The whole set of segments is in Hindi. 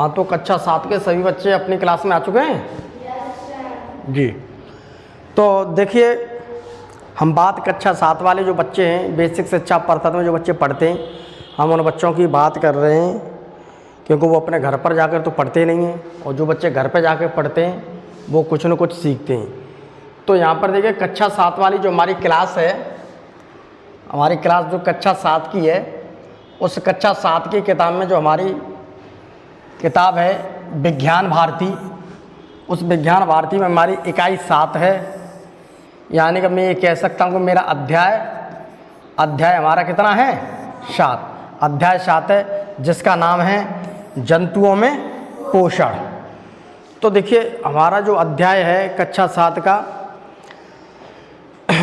हाँ, तो कक्षा 7 के सभी बच्चे अपनी क्लास में आ चुके हैं जी। तो देखिए, हम बात कक्षा 7 वाले जो बच्चे हैं, बेसिक शिक्षा परिषद में जो बच्चे पढ़ते हैं, हम उन बच्चों की बात कर रहे हैं, क्योंकि वो अपने घर पर जाकर तो पढ़ते नहीं हैं, और जो बच्चे घर पर जाकर पढ़ते हैं वो कुछ न कुछ सीखते हैं। तो यहाँ पर देखिए, कक्षा 7 वाली जो हमारी क्लास है, हमारी क्लास जो कक्षा 7 की है, उस कक्षा 7 की किताब में जो हमारी किताब है विज्ञान भारती, उस विज्ञान भारती में हमारी इकाई 7 है। यानी कि मैं ये कह सकता हूँ कि मेरा अध्याय हमारा कितना है? 7। अध्याय 7 है, जिसका नाम है जंतुओं में पोषण। तो देखिए, हमारा जो अध्याय है कक्षा 7 का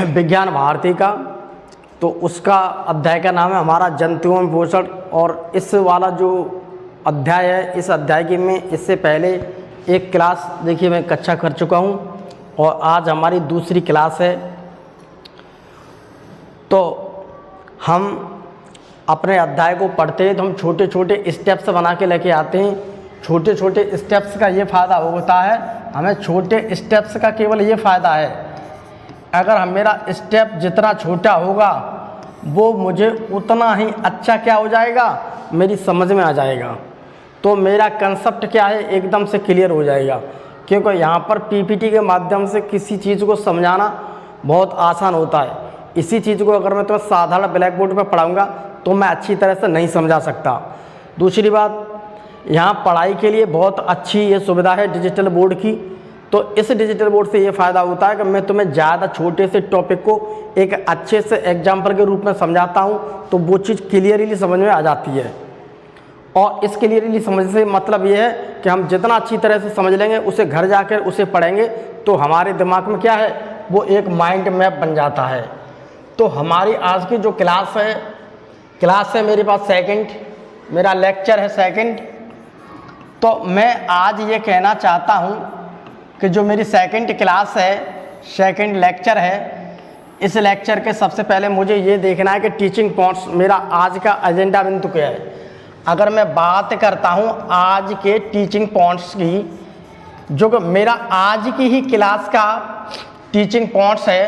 विज्ञान भारती का, तो उसका अध्याय का नाम है हमारा जंतुओं में पोषण। और इस वाला जो अध्याय है, इस अध्याय की मैं इससे पहले एक क्लास देखिए मैं कक्षा कर चुका हूँ, और आज हमारी दूसरी क्लास है। तो हम अपने अध्याय को पढ़ते हैं तो हम छोटे छोटे स्टेप्स बना के लेके आते हैं। छोटे छोटे स्टेप्स का ये फ़ायदा होता है, हमें छोटे स्टेप्स का केवल ये फ़ायदा है, अगर हम मेरा स्टेप जितना छोटा होगा वो मुझे उतना ही अच्छा क्या हो जाएगा, मेरी समझ में आ जाएगा। तो मेरा कंसेप्ट क्या है, एकदम से क्लियर हो जाएगा। क्योंकि यहाँ पर पीपीटी के माध्यम से किसी चीज़ को समझाना बहुत आसान होता है। इसी चीज़ को अगर मैं तुम्हें साधारण ब्लैक बोर्ड पर पढ़ाऊँगा तो मैं अच्छी तरह से नहीं समझा सकता। दूसरी बात, यहाँ पढ़ाई के लिए बहुत अच्छी ये सुविधा है डिजिटल बोर्ड की। तो इस डिजिटल बोर्ड से ये फ़ायदा होता है कि मैं तुम्हें ज़्यादा छोटे से टॉपिक को एक अच्छे से एग्जाम्पल के रूप में समझाता हूँ, तो वो चीज़ क्लियरली समझ में आ जाती है। और इस क्लियरली समझने से मतलब ये है कि हम जितना अच्छी तरह से समझ लेंगे, उसे घर जाकर उसे पढ़ेंगे तो हमारे दिमाग में क्या है, वो एक माइंड मैप बन जाता है। तो हमारी आज की जो क्लास है मेरे पास सेकंड, मेरा लेक्चर है सेकंड। तो मैं आज ये कहना चाहता हूँ कि जो मेरी सेकंड क्लास है, सेकंड लेक्चर है, इस लेक्चर के सबसे पहले मुझे ये देखना है कि टीचिंग पॉइंट्स मेरा आज का एजेंडा बिंदु क्या है। अगर मैं बात करता हूँ आज के टीचिंग पॉइंट्स की, जो कि मेरा आज की ही क्लास का टीचिंग पॉइंट्स है,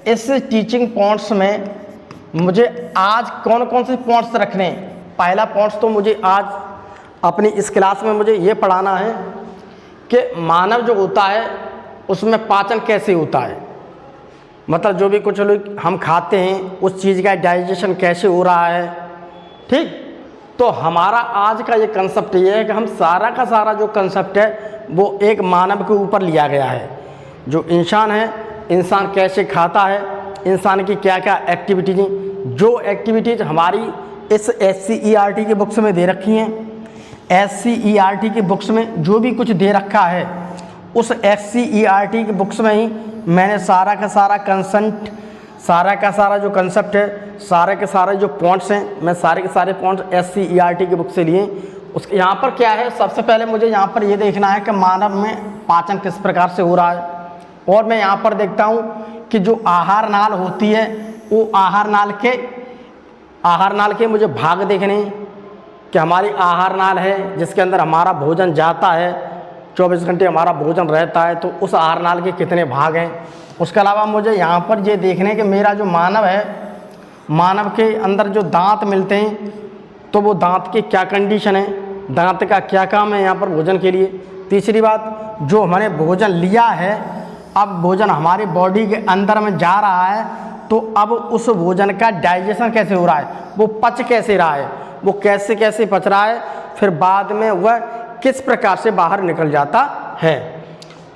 इस टीचिंग पॉइंट्स में मुझे आज कौन कौन से पॉइंट्स रखने हैं। पहला पॉइंट्स तो मुझे आज अपनी इस क्लास में मुझे ये पढ़ाना है कि मानव जो होता है उसमें पाचन कैसे होता है, मतलब जो भी कुछ लोग हम खाते हैं उस चीज़ का डाइजेशन कैसे हो रहा है। ठीक, तो हमारा आज का ये कंसेप्ट ये है कि हम सारा का सारा जो कंसेप्ट है वो एक मानव के ऊपर लिया गया है। जो इंसान है, इंसान कैसे खाता है, इंसान की क्या क्या एक्टिविटीज़, जो एक्टिविटीज़ हमारी इस SCERT की बुक्स में दे रखी हैं। SCERT की बुक्स में जो भी कुछ दे रखा है, उस SCERT की बुक्स में ही मैंने सारा का सारा कंसेप्ट, सारा का सारा जो कंसेप्ट है, सारे के सारे जो पॉइंट्स हैं, मैं सारे के सारे पॉइंट्स SCERT की बुक से लिए। उसके यहाँ पर क्या है, सबसे पहले मुझे यहाँ पर ये देखना है कि मानव में पाचन किस प्रकार से हो रहा है। और मैं यहाँ पर देखता हूँ कि जो आहार नाल होती है, वो आहार नाल के मुझे भाग देखने हैं कि हमारी आहार नाल है जिसके अंदर हमारा भोजन जाता है, 24 घंटे हमारा भोजन रहता है, तो उस आहार नाल के कितने भाग हैं। उसके अलावा मुझे यहाँ पर ये देखने कि मेरा जो मानव है, मानव के अंदर जो दांत मिलते हैं तो वो दांत की क्या कंडीशन है, दांत का क्या काम है यहाँ पर भोजन के लिए। तीसरी बात, जो हमने भोजन लिया है, अब भोजन हमारी बॉडी के अंदर में जा रहा है, तो अब उस भोजन का डाइजेशन कैसे हो रहा है, वो पच कैसे रहा है, वो कैसे कैसे पच रहा है, फिर बाद में वह किस प्रकार से बाहर निकल जाता है।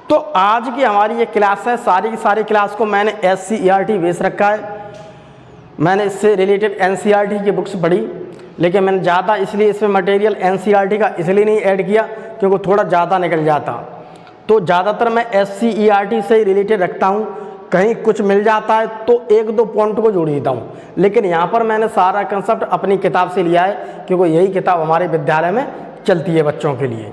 तो आज की हमारी ये क्लास है, सारी की सारी क्लास को मैंने SCERT बेस रखा है। मैंने इससे रिलेटेड NCERT की बुक्स पढ़ी, लेकिन मैंने ज़्यादा इसलिए इसमें मटेरियल NCERT का इसलिए नहीं ऐड किया क्योंकि थोड़ा ज़्यादा निकल जाता। तो ज़्यादातर मैं SCERT से ही रिलेटेड रखता हूँ, कहीं कुछ मिल जाता है तो एक दो पॉइंट को जोड़ देता हूँ, लेकिन यहाँ पर मैंने सारा कंसेप्ट अपनी किताब से लिया है क्योंकि यही किताब हमारे विद्यालय में चलती है बच्चों के लिए।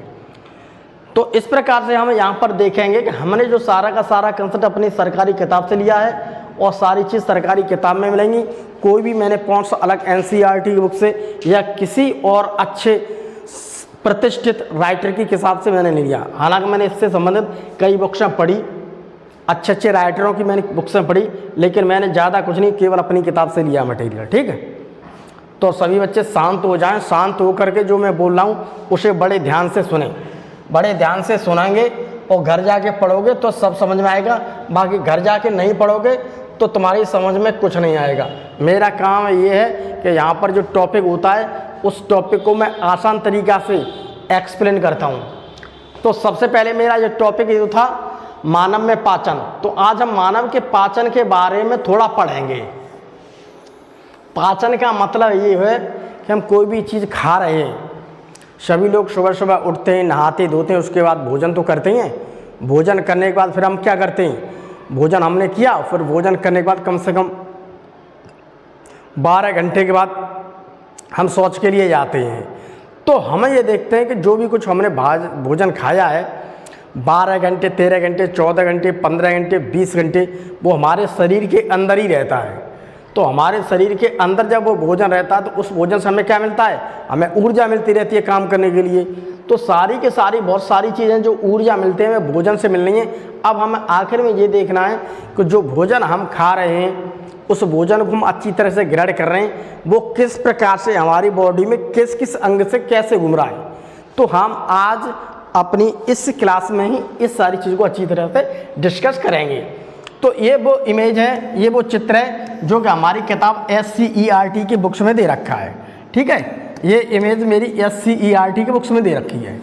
तो इस प्रकार से हम यहाँ पर देखेंगे कि हमने जो सारा का सारा कंसेप्ट अपनी सरकारी किताब से लिया है और सारी चीज़ सरकारी किताब में मिलेंगी। कोई भी मैंने पॉइंट्स अलग NCERT की बुक से या किसी और अच्छे प्रतिष्ठित राइटर की किताब से मैंने नहीं लिया। हालांकि मैंने इससे संबंधित कई बुक्स पढ़ी, अच्छे अच्छे राइटरों की मैंने बुक्स पढ़ी, लेकिन मैंने ज़्यादा कुछ नहीं, केवल अपनी किताब से लिया मटेरियल। ठीक है, तो सभी बच्चे शांत हो जाएं। शांत होकर के जो मैं बोल रहा हूँ उसे बड़े ध्यान से सुने, बड़े ध्यान से सुनेंगे और घर जाके पढ़ोगे तो सब समझ में आएगा। बाकी घर जाके नहीं पढ़ोगे तो तुम्हारी समझ में कुछ नहीं आएगा। मेरा काम ये है कि यहाँ पर जो टॉपिक होता है उस टॉपिक को मैं आसान तरीक़ा से एक्सप्लेन करता हूँ। तो सबसे पहले मेरा ये टॉपिक ये था मानव में पाचन। तो आज हम मानव के पाचन के बारे में थोड़ा पढ़ेंगे। पाचन का मतलब ये है कि हम कोई भी चीज़ खा रहे हैं, सभी लोग सुबह सुबह उठते हैं, नहाते धोते हैं, उसके बाद भोजन तो करते हैं। भोजन करने के बाद फिर हम क्या करते हैं, भोजन हमने किया, फिर भोजन करने के बाद कम से कम 12 घंटे के बाद हम शौच के लिए जाते हैं। तो हमें ये देखते हैं कि जो भी कुछ हमने भोजन खाया है 12 घंटे, 13 घंटे, 14 घंटे, 15 घंटे, 20 घंटे वो हमारे शरीर के अंदर ही रहता है। तो हमारे शरीर के अंदर जब वो भोजन रहता है तो उस भोजन से हमें क्या मिलता है, हमें ऊर्जा मिलती रहती है काम करने के लिए। तो सारी के सारी बहुत सारी चीज़ें जो ऊर्जा मिलते हैं वे भोजन से मिलनी है। अब हमें आखिर में ये देखना है कि जो भोजन हम खा रहे हैं उस भोजन को हम अच्छी तरह से ग्रहण कर रहे हैं, वो किस प्रकार से हमारी बॉडी में किस किस अंग से कैसे घूम रहा है। तो हम आज अपनी इस क्लास में ही इस सारी चीज़ को अच्छी तरह से डिस्कस करेंगे। तो ये वो इमेज है, ये वो चित्र है जो कि हमारी किताब SCERT की बुक्स में दे रखा है। ठीक है, ये इमेज मेरी SCERT की बुक्स में दे रखी है।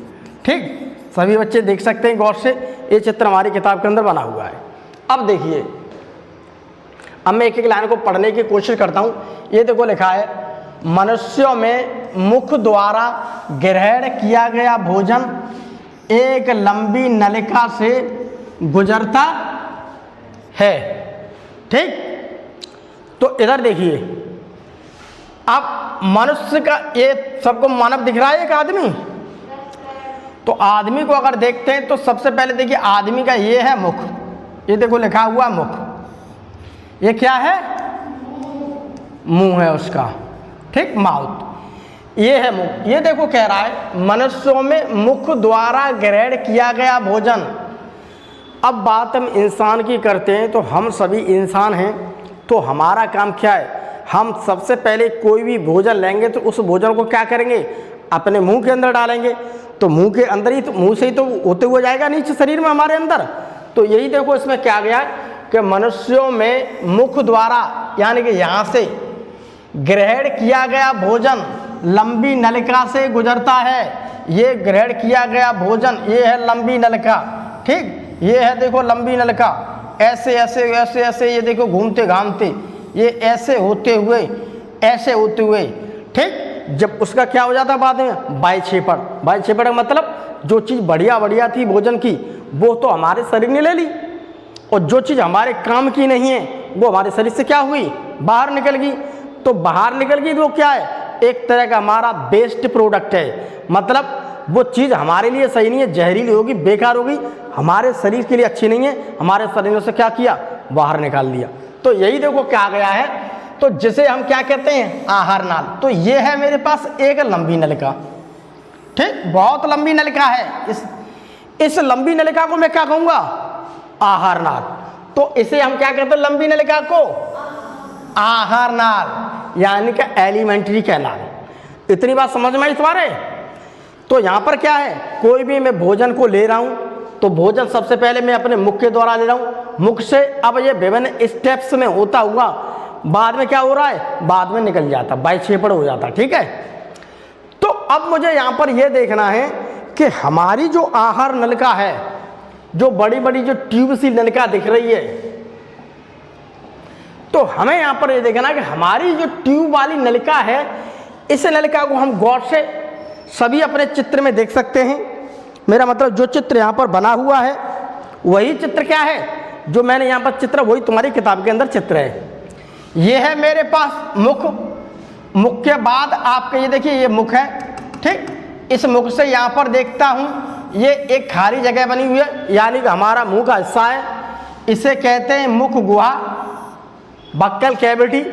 ठीक, सभी बच्चे देख सकते हैं गौर से, ये चित्र हमारी किताब के अंदर बना हुआ है। अब देखिए, अब मैं एक एक लाइन को पढ़ने की कोशिश करता हूँ। ये देखो लिखा है, मनुष्यों में मुख द्वारा ग्रहण किया गया भोजन एक लंबी नलिका से गुजरता है। ठीक, तो इधर देखिए, अब मनुष्य का ये सबको मानव दिख रहा है एक आदमी। तो आदमी को अगर देखते हैं तो सबसे पहले देखिए आदमी का ये है मुख, ये देखो लिखा हुआ मुख, ये क्या है, मुंह है उसका। ठीक, माउथ, ये है मुख। ये देखो कह रहा है मनुष्यों में मुख द्वारा ग्रहण किया गया भोजन। अब बात हम इंसान की करते हैं तो हम सभी इंसान हैं। तो हमारा काम क्या है, हम सबसे पहले कोई भी भोजन लेंगे तो उस भोजन को क्या करेंगे, अपने मुंह के अंदर डालेंगे। तो मुंह के अंदर ही, तो मुंह से ही तो होते हुए जाएगा नीचे शरीर में हमारे अंदर। तो यही देखो इसमें क्या गया कि मनुष्यों में मुख द्वारा यानी कि यहाँ से ग्रहण किया गया भोजन लंबी नलिका से गुजरता है। ये ग्रहण किया गया भोजन, ये है लंबी नलिका। ठीक, ये है देखो लंबी नलिका, ऐसे ऐसे ऐसे ऐसे, ये देखो घूमते घामते, ये ऐसे होते हुए, ऐसे होते हुए। ठीक, जब उसका क्या हो जाता बाद में, बायक्षेपण। बायक्षेपण का मतलब जो चीज़ बढ़िया बढ़िया थी भोजन की वो तो हमारे शरीर ने ले ली, और जो चीज़ हमारे काम की नहीं है वो हमारे शरीर से क्या हुई, बाहर निकल गई। तो बाहर निकल गई तो क्या है, एक तरह का हमारा वेस्ट प्रोडक्ट है। मतलब वो चीज़ हमारे लिए सही नहीं है, जहरीली होगी, बेकार होगी, हमारे शरीर के लिए अच्छी नहीं है, हमारे शरीर ने उसे क्या किया, बाहर निकाल दिया। तो यही देखो क्या गया है, तो जिसे हम क्या कहते हैं, आहार नाल। तो ये है मेरे पास एक लंबी नलिका। ठीक, बहुत लंबी नलिका है। इस लंबी नलिका को मैं क्या कहूँगा, आहार नाल। तो इसे हम क्या कहते हैं, लंबी नलिका को आहार नाल यानी कि एलिमेंट्री कैनाल। इतनी बात समझ में आई तुम्हारे। तो यहाँ पर क्या है, कोई भी मैं भोजन को ले रहा हूँ तो भोजन सबसे पहले मैं अपने मुख के द्वारा ले रहा हूँ। मुख से अब ये विभिन्न स्टेप्स में होता हुआ बाद में क्या हो रहा है, बाद में निकल जाता, बायक्षेपण हो जाता। ठीक है, तो अब मुझे यहाँ पर यह देखना है कि हमारी जो आहार नलिका है, जो बड़ी बड़ी जो ट्यूब सी नलिका दिख रही है, तो हमें यहाँ पर ये देखना है कि हमारी जो ट्यूब वाली नलिका है, इस नलिका को हम गौर से सभी अपने चित्र में देख सकते हैं। मेरा मतलब जो चित्र यहाँ पर बना हुआ है वही चित्र क्या है, जो मैंने यहाँ पर चित्र, वही तुम्हारी किताब के अंदर चित्र है। ये है मेरे पास मुख। मुख के बाद आपके ये देखिए, ये मुख है। ठीक, इस मुख से यहाँ पर देखता हूँ, ये एक खाली जगह बनी हुई है, यानी कि हमारा मुंह का हिस्सा है। इसे कहते हैं मुख गुहा, बक्कल कैविटी।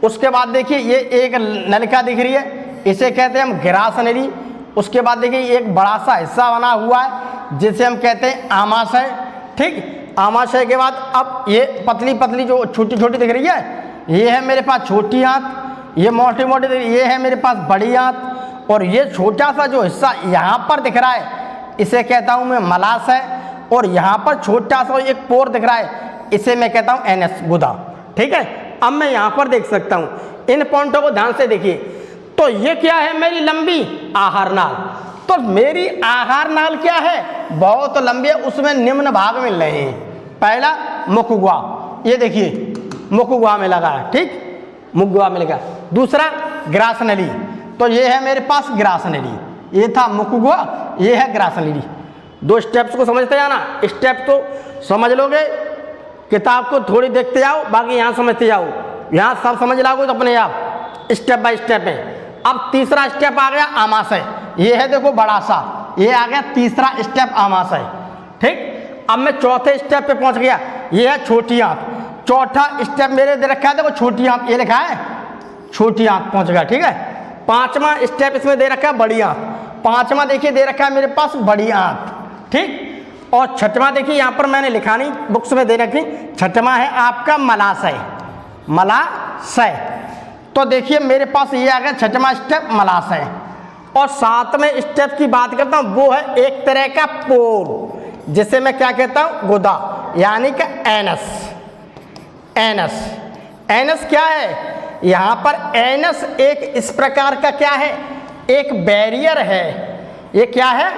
उसके बाद देखिए ये एक नलिका दिख रही है, इसे कहते हैं हम ग्रास नली। उसके बाद देखिए एक बड़ा सा हिस्सा बना हुआ है जिसे हम कहते हैं आमाशय। ठीक, आमाशय के बाद अब ये पतली पतली जो छोटी छोटी दिख रही है, ये है मेरे पास छोटी आंत, ये मोटी मोटी दिख रही है, ये है मेरे पास बड़ी आंत, और ये छोटा सा जो हिस्सा यहाँ पर दिख रहा है इसे कहता हूँ मैं मलाशय, और यहाँ पर छोटा सा एक पोर दिख रहा है इसे मैं कहता हूँ एनस, गुदा। ठीक है, अब मैं यहाँ पर देख सकता हूँ, इन पॉइंटों को ध्यान से देखिए। तो ये क्या है, मेरी लंबी आहार नाल। तो मेरी आहार नाल क्या है, बहुत लंबी है, उसमें निम्न भाग मिल रहे हैं। पहला मुखगुहा, ये देखिए मुखगुहा में लगा है। ठीक, मुखगुहा में लगा। दूसरा ग्रासनली, तो ये है मेरे पास ग्रासनली, ये था मुखगुहा, ये है ग्रासनली। दो स्टेप्स को समझते जाना, स्टेप तो समझ लोगे, किताब को थोड़ी देखते जाओ, बाकी यहाँ समझते जाओ। यहाँ सब समझ लोगे तो अपने आप स्टेप बाय स्टेप है। अब तीसरा स्टेप आ गया आमाशय, ये है देखो बड़ा सा, ये आ गया तीसरा स्टेप आमाशय। ठीक, अब मैं चौथे स्टेप पे पहुंच गया, ये है छोटी आंत। चौथा स्टेप मेरे दे रखा है देखो छोटी आंत, ये लिखा है छोटी आंत, पहुंच गया। ठीक है, पांचवा स्टेप इसमें दे रखा है बड़ी आंत, पांचवा देखिए दे रखा है मेरे पास बड़ी आंत। ठीक, और छठवां देखिए यहाँ पर मैंने लिखा नहीं, बुक्स में दे रखी, छठवां है आपका मलाशय, मलाशय। तो देखिए मेरे पास ये आ गया छठवां स्टेप मलाशय। और सातवें स्टेप की बात करता हूँ, वो है एक तरह का पोर, जिसे मैं क्या कहता हूँ, गुदा, यानी कि एनस। एनस, एनस क्या है, यहाँ पर एनस एक इस प्रकार का क्या है, एक बैरियर है। ये क्या है,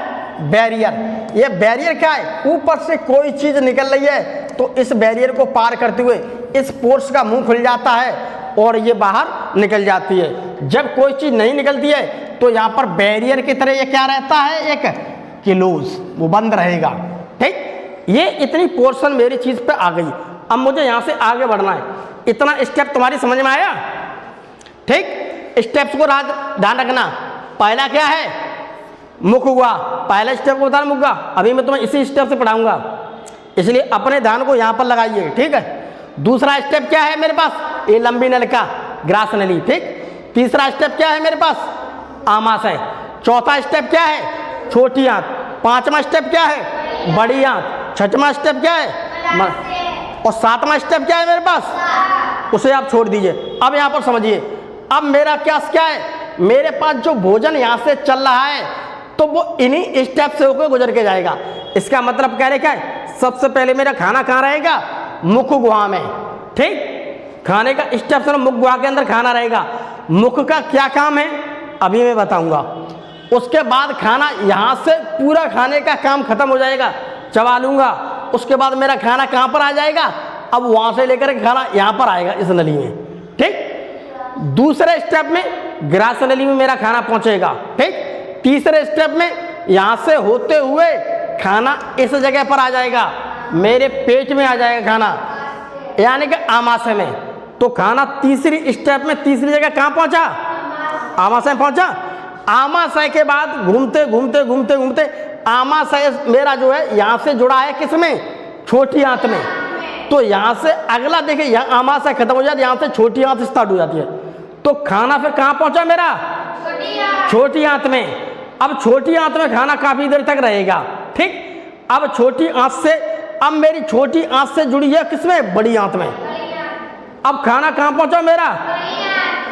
बैरियर। ये बैरियर क्या है, ऊपर से कोई चीज निकल रही है तो इस बैरियर को पार करते हुए इस पोर्स का मुंह खुल जाता है और ये बाहर निकल जाती है। जब कोई चीज नहीं निकलती है तो यहाँ पर बैरियर की तरह ये क्या रहता है, एक क्लोज, वो बंद रहेगा। ठीक, ये इतनी पोर्शन मेरी चीज पे आ गई। अब मुझे यहाँ से आगे बढ़ना है। इतना स्टेप तुम्हारी समझ में आया? ठीक, स्टेप्स को ध्यान रखना। पहला क्या है, मुखगुहा, पहला स्टेप को बता मुखगुहा। अभी मैं तुम्हें इसी स्टेप से पढ़ाऊंगा, इसलिए अपने ध्यान को यहाँ पर लगाइए। ठीक है, दूसरा स्टेप क्या है मेरे पास, ये लंबी नलिका, ग्रासनली। ठीक, तीसरा स्टेप क्या है मेरे पास, आमाशय। चौथा स्टेप क्या है, छोटी आंत। पांचवा स्टेप क्या है, बड़ी आंत। छठवां स्टेप क्या है, और सातवां स्टेप क्या है मेरे पास, उसे आप छोड़ दीजिए। अब यहाँ पर समझिए, अब मेरा क्या है, मेरे पास जो भोजन यहाँ से चल रहा है तो वो इन्हीं स्टेप से होकर गुजर के जाएगा। इसका मतलब कह रहे क्या है, सबसे पहले मेरा खाना कहाँ रहेगा, मुखगुहा में। ठीक, खाने का स्टेप से मुखगुहा के अंदर खाना रहेगा। मुख का क्या काम है अभी मैं बताऊंगा। उसके बाद खाना यहाँ से पूरा खाने का काम खत्म हो जाएगा, चबा लूंगा। उसके बाद मेरा खाना कहाँ पर आ जाएगा, अब वहाँ से लेकर के खाना यहाँ पर आएगा इस नली में। ठीक, दूसरे स्टेप में ग्रासनली में मेरा खाना पहुँचेगा। ठीक, तीसरे स्टेप में यहाँ से होते हुए खाना इस जगह पर आ जाएगा, मेरे पेट में आ जाएगा खाना, यानी कि आमाशय में। तो खाना तीसरी स्टेप में तीसरी जगह कहाँ पहुँचा, आमाशय में पहुँचा। आमाशय के बाद घूमते घूमते घूमते घूमते आमाशय मेरा जो है यहाँ से जुड़ा है किसमें, छोटी आंत में। तो यहाँ से अगला देखिए, यहाँ आमाशय खत्म हो जाती है, यहाँ से छोटी आंत स्टार्ट हो जाती है। तो खाना फिर कहाँ पहुँचा मेरा, छोटी आंत में। अब छोटी आंत में खाना काफी देर तक रहेगा। ठीक, अब छोटी आंत से, अब मेरी छोटी आंत से जुड़ी है किसमें, बड़ी आंत में। अब खाना कहाँ पहुँचा मेरा,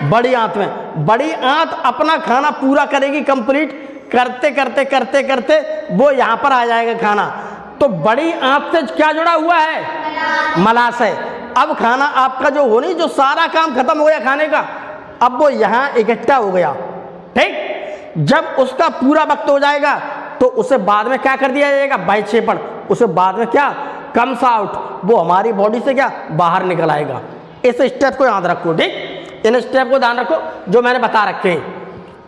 बड़ी आंत में। बड़ी आंत अपना खाना पूरा करेगी, कंप्लीट करते करते करते करते वो यहाँ पर आ जाएगा खाना। तो बड़ी आंत से क्या जुड़ा हुआ है, मलाशय। अब खाना आपका जो होनी, जो सारा काम खत्म हो गया खाने का, अब वो यहाँ इकट्ठा हो गया। ठीक, जब उसका पूरा वक्त हो जाएगा तो उसे बाद में क्या कर दिया जाएगा, वैक्षेपण। उसे बाद में क्या, कम्स आउट, वो हमारी बॉडी से क्या, बाहर निकल आएगा। इस स्टेप को याद रखो। ठीक, इन स्टेप को ध्यान रखो जो मैंने बता रखे हैं।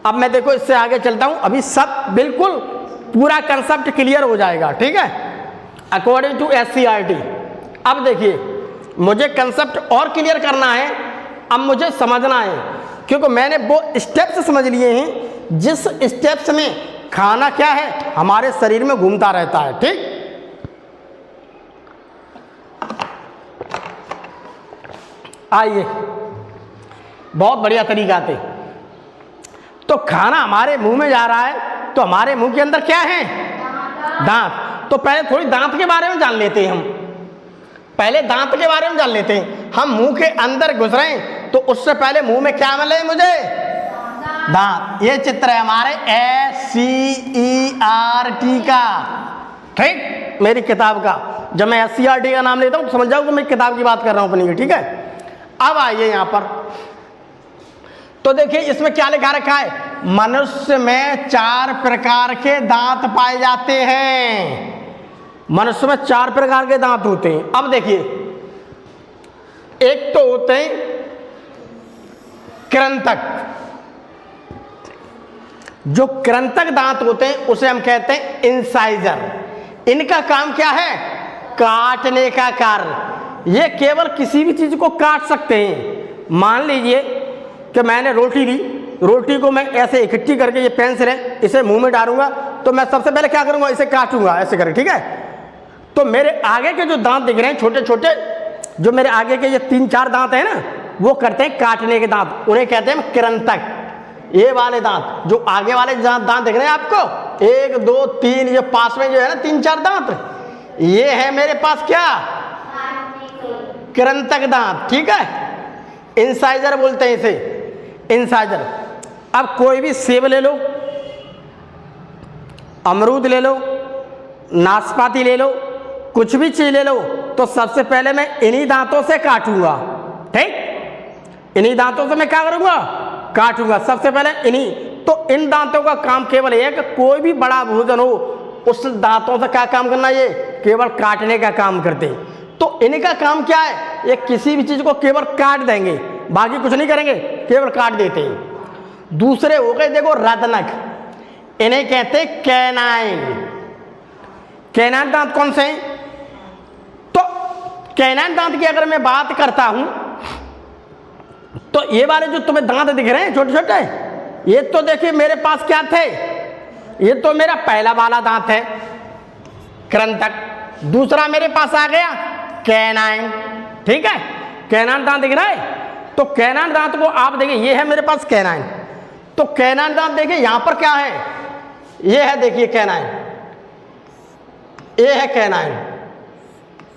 अब मैं देखो इससे आगे चलता हूं, अभी सब बिल्कुल पूरा कंसेप्ट क्लियर हो जाएगा। ठीक है, अकॉर्डिंग टू SCERT। अब देखिए, मुझे कंसेप्ट और क्लियर करना है, अब मुझे समझना है, क्योंकि मैंने वो स्टेप्स समझ लिए हैं जिस स्टेप्स में खाना क्या है, हमारे शरीर में घूमता रहता है। ठीक, आइए, बहुत बढ़िया तरीका थे। तो खाना हमारे मुंह में जा रहा है, तो हमारे मुंह के अंदर क्या है? दांत। तो पहले थोड़ी दांत के बारे में जान लेते हैं हम, पहले दांत के बारे में जान लेते हैं। हम मुंह के अंदर घुस रहे हैं तो उससे पहले मुंह में क्या मिले मुझे? दांत। ये चित्र है हमारे SCERT का, ठीक, मेरी किताब का। जब मैं SCERT का नाम लेता हूं तो समझ जाओ कि मैं किताब की बात कर रहा हूं अपनी, ठीक है। अब आइए यहां पर, तो देखिए इसमें क्या लिखा रखा है? मनुष्य में 4 प्रकार के दांत पाए जाते हैं। मनुष्य में 4 प्रकार के दांत होते हैं। अब देखिए, एक तो होते हैं कृंतक। जो कृंतक दांत होते हैं उसे हम कहते हैं इंसाइजर। इनका काम क्या है? काटने का कार्य। ये केवल किसी भी चीज को काट सकते हैं। मान लीजिए कि मैंने रोटी ली, रोटी को मैं ऐसे इकट्ठी करके, ये पेंसिल है, इसे मुंह में डालूंगा तो मैं सबसे पहले क्या करूंगा? इसे काटूंगा ऐसे करके, ठीक है। तो मेरे आगे के जो दांत दिख रहे हैं छोटे छोटे, जो मेरे आगे के ये 3-4 दांत हैं ना, वो करते हैं काटने के दांत, उन्हें कहते हैं कृंतक। ये वाले दांत, जो आगे वाले दांत दिख रहे हैं आपको, 1 2 3, ये पास में जो है ना 3-4 दांत, ये है मेरे पास क्या? कृंतक दांत, ठीक है। इंसाइजर बोलते हैं इसे, इंसाइजर। अब कोई भी सेब ले लो, अमरूद ले लो, नाशपाती ले लो, कुछ भी चीज ले लो, तो सबसे पहले मैं इन्हीं दांतों से काटूंगा, ठीक। इन्हीं दांतों से मैं क्या करूंगा? काटूंगा सबसे पहले इन्हीं। तो इन दांतों का काम केवल यह है कि कोई भी बड़ा भोजन हो, उस दांतों से क्या काम करना? ये केवल काटने का काम करते हैं। तो इनका काम क्या है? ये किसी भी चीज को केवल काट देंगे, बाकी कुछ नहीं करेंगे, केवल काट देते हैं। दूसरे हो गए देखो रत्नक, इन्हें कहते हैं कैनाइन। कैनाइन दांत कौन से हैं? तो कैनाइन दांत की अगर मैं बात करता हूं तो ये वाले जो तुम्हें दांत दिख रहे हैं छोटे छोटे, ये तो देखिए मेरे पास क्या थे? ये तो मेरा पहला वाला दांत है कृंतक, दूसरा मेरे पास आ गया कैनाइन, ठीक है। कैनाइन दांत दिख रहा है, तो कैनाइन दांत को आप देखिए, ये है मेरे पास कैनाइन। तो कैनाइन दांत देखिए यहां पर क्या है? ये है, देखिए कैनाइन, ये है कैनाइन,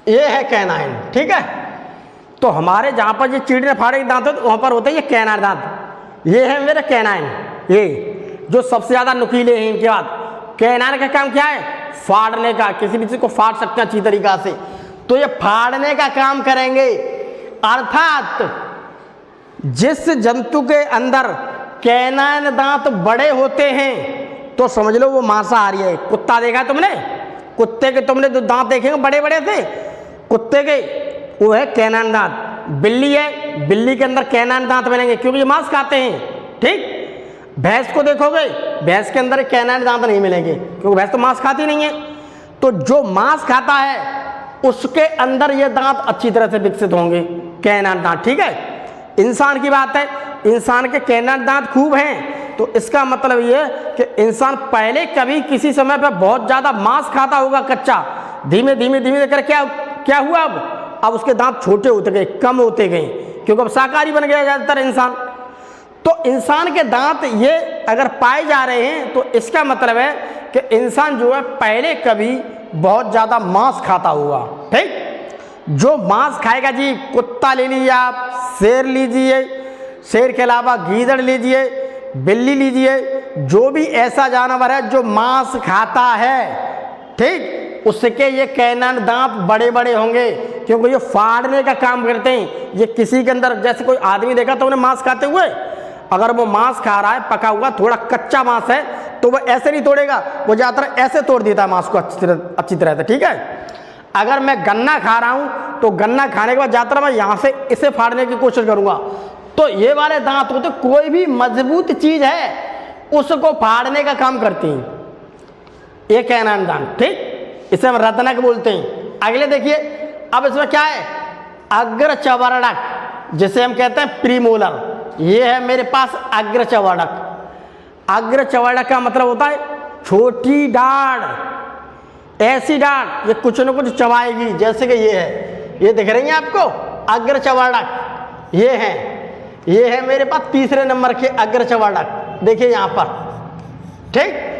ये है कैनाइन, ठीक है। तो हमारे जहां पर ये चीड़ने फाड़े दांत होते वहां पर होते हैं ये कैनाइन दांत। ये है मेरे कैनाइन, ये जो सबसे ज्यादा नुकीले हैं। इनके बाद कैनाइन का काम क्या है? फाड़ने का, किसी भी चीज को फाड़ सकते हैं अच्छी तरीका से, तो ये फाड़ने का काम करेंगे। अर्थात जिस जंतु के अंदर कैनाइन दांत बड़े होते हैं तो समझ लो वो मांसाहारी है। कुत्ता देखा तुमने? कुत्ते के तुमने जो दांत देखे बड़े बड़े थे कुत्ते के, वो है कैनाइन दांत। बिल्ली है, बिल्ली के अंदर कैनाइन दांत बनेंगे क्योंकि ये मांस खाते हैं, ठीक। भैंस को देखोगे, भैंस के अंदर कैनाइन दांत नहीं मिलेंगे क्योंकि भैंस तो मांस खाती नहीं है। तो जो मांस खाता है उसके अंदर ये दांत अच्छी तरह से विकसित होंगे, कैनाइन दांत, ठीक है। इंसान की बात है, इंसान के कैनाइन दांत खूब हैं, तो इसका मतलब ये कि इंसान पहले कभी किसी समय पर बहुत ज़्यादा मांस खाता होगा कच्चा, धीमे धीमे धीमे कर क्या हुआ, अब उसके दांत छोटे होते गए, कम होते गए, क्योंकि अब शाकाहारी बन गया ज़्यादातर इंसान। तो इंसान के दांत ये अगर पाए जा रहे हैं तो इसका मतलब है कि इंसान जो है पहले कभी बहुत ज़्यादा मांस खाता होगा, ठीक। जो मांस खाएगा जी, कुत्ता ले लीजिए आप, शेर लीजिए, शेर के अलावा गीदड़ लीजिए, बिल्ली लीजिए, जो भी ऐसा जानवर है जो मांस खाता है, ठीक, उसके ये कैनाइन दांत बड़े बड़े होंगे क्योंकि ये फाड़ने का काम करते हैं। ये किसी के अंदर, जैसे कोई आदमी देखा तो उन्हें मांस खाते हुए, अगर वो मांस खा रहा है पका हुआ, थोड़ा कच्चा मांस है तो वो ऐसे नहीं तोड़ेगा, वो ज़्यादातर ऐसे तोड़ देता है मांस को अच्छी तरह से, ठीक है। अगर मैं गन्ना खा रहा हूँ तो गन्ना खाने के बाद ज़्यादातर मैं यहाँ से इसे फाड़ने की कोशिश करूँगा। तो ये वाले दांत होते, कोई भी मजबूत चीज़ है उसको फाड़ने का काम करती हैं ये कैनाइन दांत, ठीक। इसे हम रत्नक बोलते हैं। अगले देखिए, अब इसमें क्या है? अग्रचवर्णक, जिसे हम कहते हैं प्रीमोलर। ये है मेरे पास अग्रचवर्णक। अग्रचवर्णक का मतलब होता है छोटी डाढ़, ऐसी डाढ़ ये कुछ न कुछ चबाएगी, जैसे कि ये है, ये दिख रही है आपको अग्रचवर्णक, ये है मेरे पास तीसरे नंबर के अग्रचवर्णक, देखिए यहाँ पर, ठीक।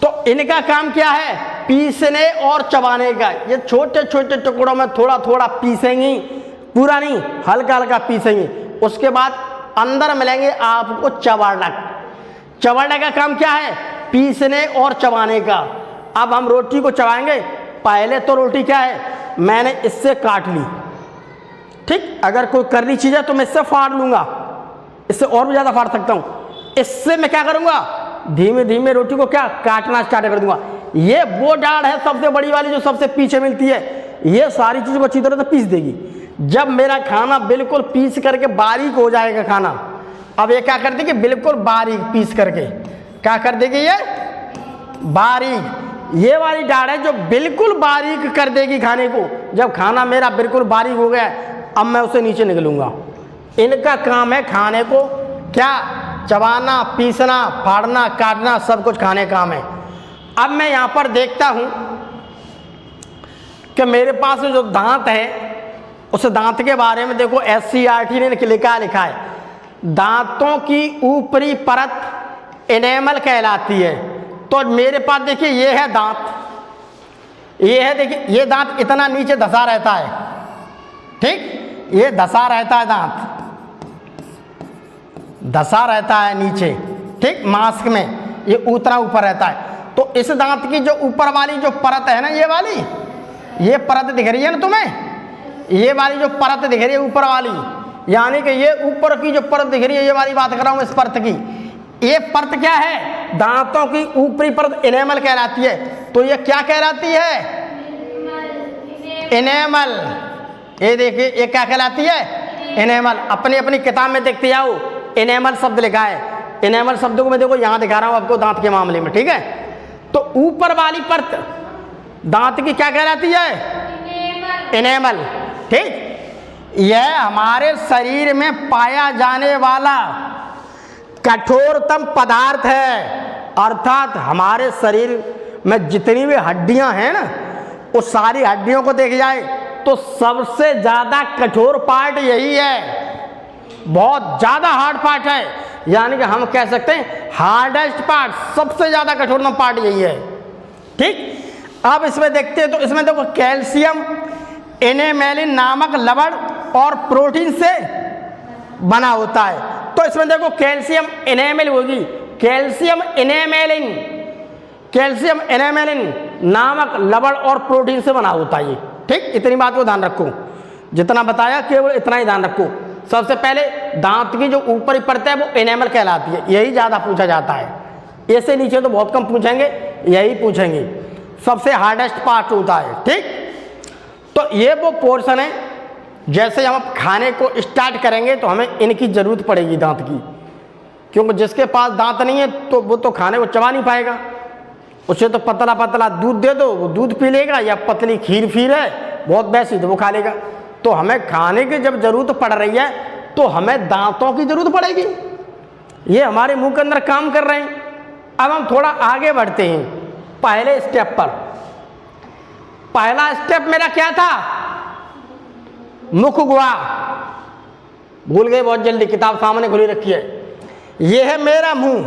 तो इनका काम क्या है? पीसने और चबाने का। ये छोटे छोटे टुकड़ों में थोड़ा थोड़ा पीसेंगी, पूरा नहीं, हल्का हल्का पीसेंगी। उसके बाद अंदर मिलेंगे आपको चबाड़क। चबाड़क का काम क्या है? पीसने और चबाने का। अब हम रोटी को चबाएंगे। पहले तो रोटी क्या है, मैंने इससे काट ली, ठीक। अगर कोई करनी चीज़ है तो मैं इससे फाड़ लूँगा, इससे और भी ज़्यादा फाड़ सकता हूँ। इससे मैं क्या करूँगा, धीमे धीमे रोटी को क्या काटना स्टार्ट कर दूंगा। ये वो डाढ़ है सबसे बड़ी वाली जो सबसे पीछे मिलती है, ये सारी चीज़ों को अच्छी तरह से पीस देगी। जब मेरा खाना बिल्कुल पीस करके बारीक हो जाएगा खाना, अब ये क्या कर देगी, बिल्कुल बारीक पीस करके क्या कर देगी, ये बारीक। ये वाली डाढ़ है जो बिल्कुल बारीक कर देगी खाने को। जब खाना मेरा बिल्कुल बारीक हो गया, अब मैं उसे नीचे निकलूंगा। इनका काम है खाने को क्या चबाना, पीसना, फाड़ना, काटना, सब कुछ खाने का काम है। अब मैं यहाँ पर देखता हूँ कि मेरे पास जो दांत है, उस दांत के बारे में देखो SCERT ने लिखा है, दांतों की ऊपरी परत एनेमल कहलाती है। तो मेरे पास देखिए ये है दांत, ये है, देखिए ये दांत इतना नीचे धंसा रहता है, ठीक, ये धंसा रहता है, दांत धंसा रहता है नीचे, ठीक, मास्क में ये उतना ऊपर रहता है। तो इस दांत की जो ऊपर वाली जो परत है ना, ये वाली, ये परत दिख रही है ना तुम्हें, ये वाली जो परत दिख रही है ऊपर वाली, यानी कि ये ऊपर की जो परत दिख रही है, ये वाली बात कर रहा हूँ, इस परत की। ये परत क्या है, दांतों की ऊपरी परत एनेमल कहलाती है। तो ये क्या कहलाती है, एनेमल। ये देखिए ये क्या कहलाती है, एनेमल। अपनी अपनी किताब में देखते जाओ, एनेमल शब्द लिखा है। एनेमल शब्द को मैं देखो यहाँ दिखा रहा हूँ आपको दांत के मामले में, ठीक है। तो ऊपर वाली परत दांत की क्या कहलाती है, एनेमल, ठीक। यह हमारे शरीर में पाया जाने वाला कठोरतम पदार्थ है। अर्थात हमारे शरीर में जितनी भी हड्डियां हैं ना, उस सारी हड्डियों को देख जाए तो सबसे ज़्यादा कठोर पार्ट यही है, बहुत ज़्यादा हार्ड पार्ट है। यानी कि हम कह सकते हैं हार्डेस्ट पार्ट, सबसे ज़्यादा कठोरतम पार्ट यही है, ठीक। अब इसमें देखते हैं तो इसमें देखो कैल्शियम एनेमेलिन नामक लवण और प्रोटीन से बना होता है। तो इसमें देखो कैल्शियम एनेमेल होगी, कैल्शियम एनेमेलिन नामक लवण और प्रोटीन से बना होता है ये, ठीक। इतनी बात को ध्यान रखो, जितना बताया केवल इतना ही ध्यान रखो। सबसे पहले दांत की जो ऊपरी परत है वो एनेमल कहलाती है, यही ज़्यादा पूछा जाता है। ऐसे नीचे तो बहुत कम पूछेंगे, यही पूछेंगे, सबसे हार्डेस्ट पार्ट होता है, ठीक। तो ये वो पोर्शन है, जैसे हम खाने को स्टार्ट करेंगे तो हमें इनकी ज़रूरत पड़ेगी दांत की, क्योंकि जिसके पास दांत नहीं है तो वो तो खाने को चबा नहीं पाएगा। उसे तो पतला पतला दूध दे दो वो दूध पी लेगा, या पतली खीर फीर है बहुत वैसी तो वो खा लेगा। तो हमें खाने की जब ज़रूरत पड़ रही है तो हमें दांतों की ज़रूरत पड़ेगी, ये हमारे मुंह के अंदर काम कर रहे हैं। अब हम थोड़ा आगे बढ़ते हैं पहले स्टेप पर। पहला स्टेप मेरा क्या था, मुख गुहा, भूल गए बहुत जल्दी, किताब सामने खुली रखी है। ये है मेरा मुंह।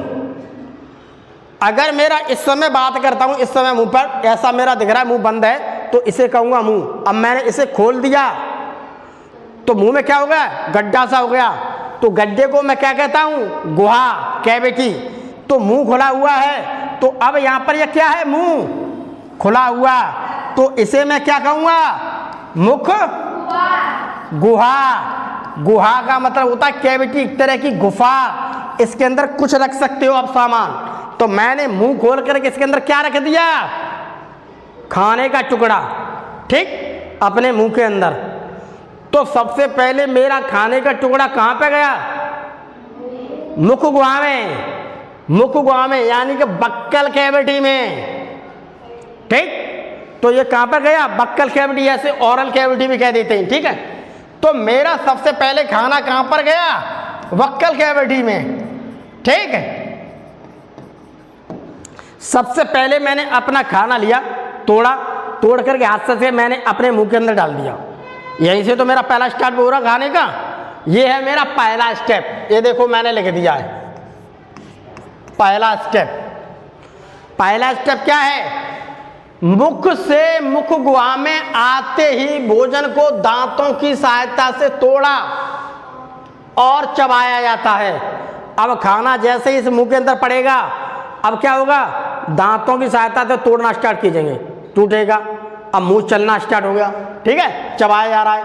अगर मेरा इस समय बात करता हूं, इस समय मुंह पर ऐसा मेरा दिख रहा है, मुंह बंद है, तो इसे कहूंगा मुंह। अब मैंने इसे खोल दिया तो मुंह में क्या हो गया, गड्ढा सा हो गया। तो गड्ढे को मैं क्या कहता हूं, गुहा, कैविटी। तो मुंह खुला हुआ है, तो अब यहां पर यह क्या है, मुंह खुला हुआ, तो इसे मैं क्या कहूंगा, मुख गुहा। गुहा का मतलब होता है कैविटी, एक तरह की गुफा, इसके अंदर कुछ रख सकते हो आप सामान। तो मैंने मुंह खोल करके इसके अंदर क्या रख दिया, खाने का टुकड़ा, ठीक, अपने मुंह के अंदर। तो सबसे पहले मेरा खाने का टुकड़ा कहाँ पे गया, मुख गुहा में, मुख गुहा में, यानी कि बक्कल कैविटी में, ठीक। तो ये कहाँ पर गया, बक्कल कैविटी, ऐसे ओरल कैविटी भी कह देते हैं, ठीक है। तो मेरा सबसे पहले खाना कहाँ पर गया, बक्कल कैविटी में, ठीक है। सबसे पहले मैंने अपना खाना लिया, तोड़ करके हाथ से मैंने अपने मुंह के अंदर डाल दिया। यहीं से तो मेरा पहला स्टार्ट हो रहा खाने का। ये है मेरा पहला स्टेप, ये देखो मैंने लिख दिया है पहला स्टेप। पहला स्टेप क्या है? मुख से मुख गुहा में आते ही भोजन को दांतों की सहायता से तोड़ा और चबाया जाता है। अब खाना जैसे ही इस मुंह के अंदर पड़ेगा, अब क्या होगा? दांतों की सहायता से तोड़ना स्टार्ट कीजिएंगे, टूटेगा। अब मुंह चलना स्टार्ट हो गया, ठीक है, चबाया जा रहा है।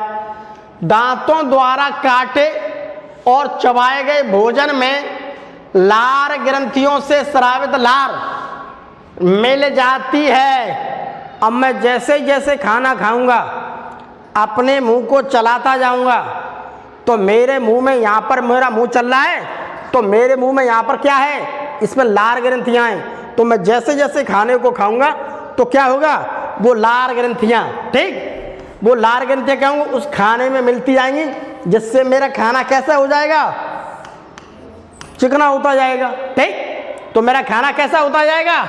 दांतों द्वारा काटे और चबाए गए भोजन में लार ग्रंथियों से स्रावित लार मिल जाती है। अब मैं जैसे जैसे खाना खाऊंगा, अपने मुंह को चलाता जाऊंगा, तो मेरे मुंह में, यहाँ पर मेरा मुंह चल रहा है, तो मेरे मुंह में यहाँ पर क्या है? इसमें लार ग्रंथियाँ हैं। तो मैं जैसे जैसे खाने को खाऊंगा तो क्या होगा? वो लार ग्रंथियाँ, ठीक, वो लार ग्रंथियाँ क्या होंगी? उस खाने में मिलती जाएंगी, जिससे मेरा खाना कैसा हो जाएगा? चिकना होता जाएगा, ठीक। तो मेरा खाना कैसा होता जाएगा?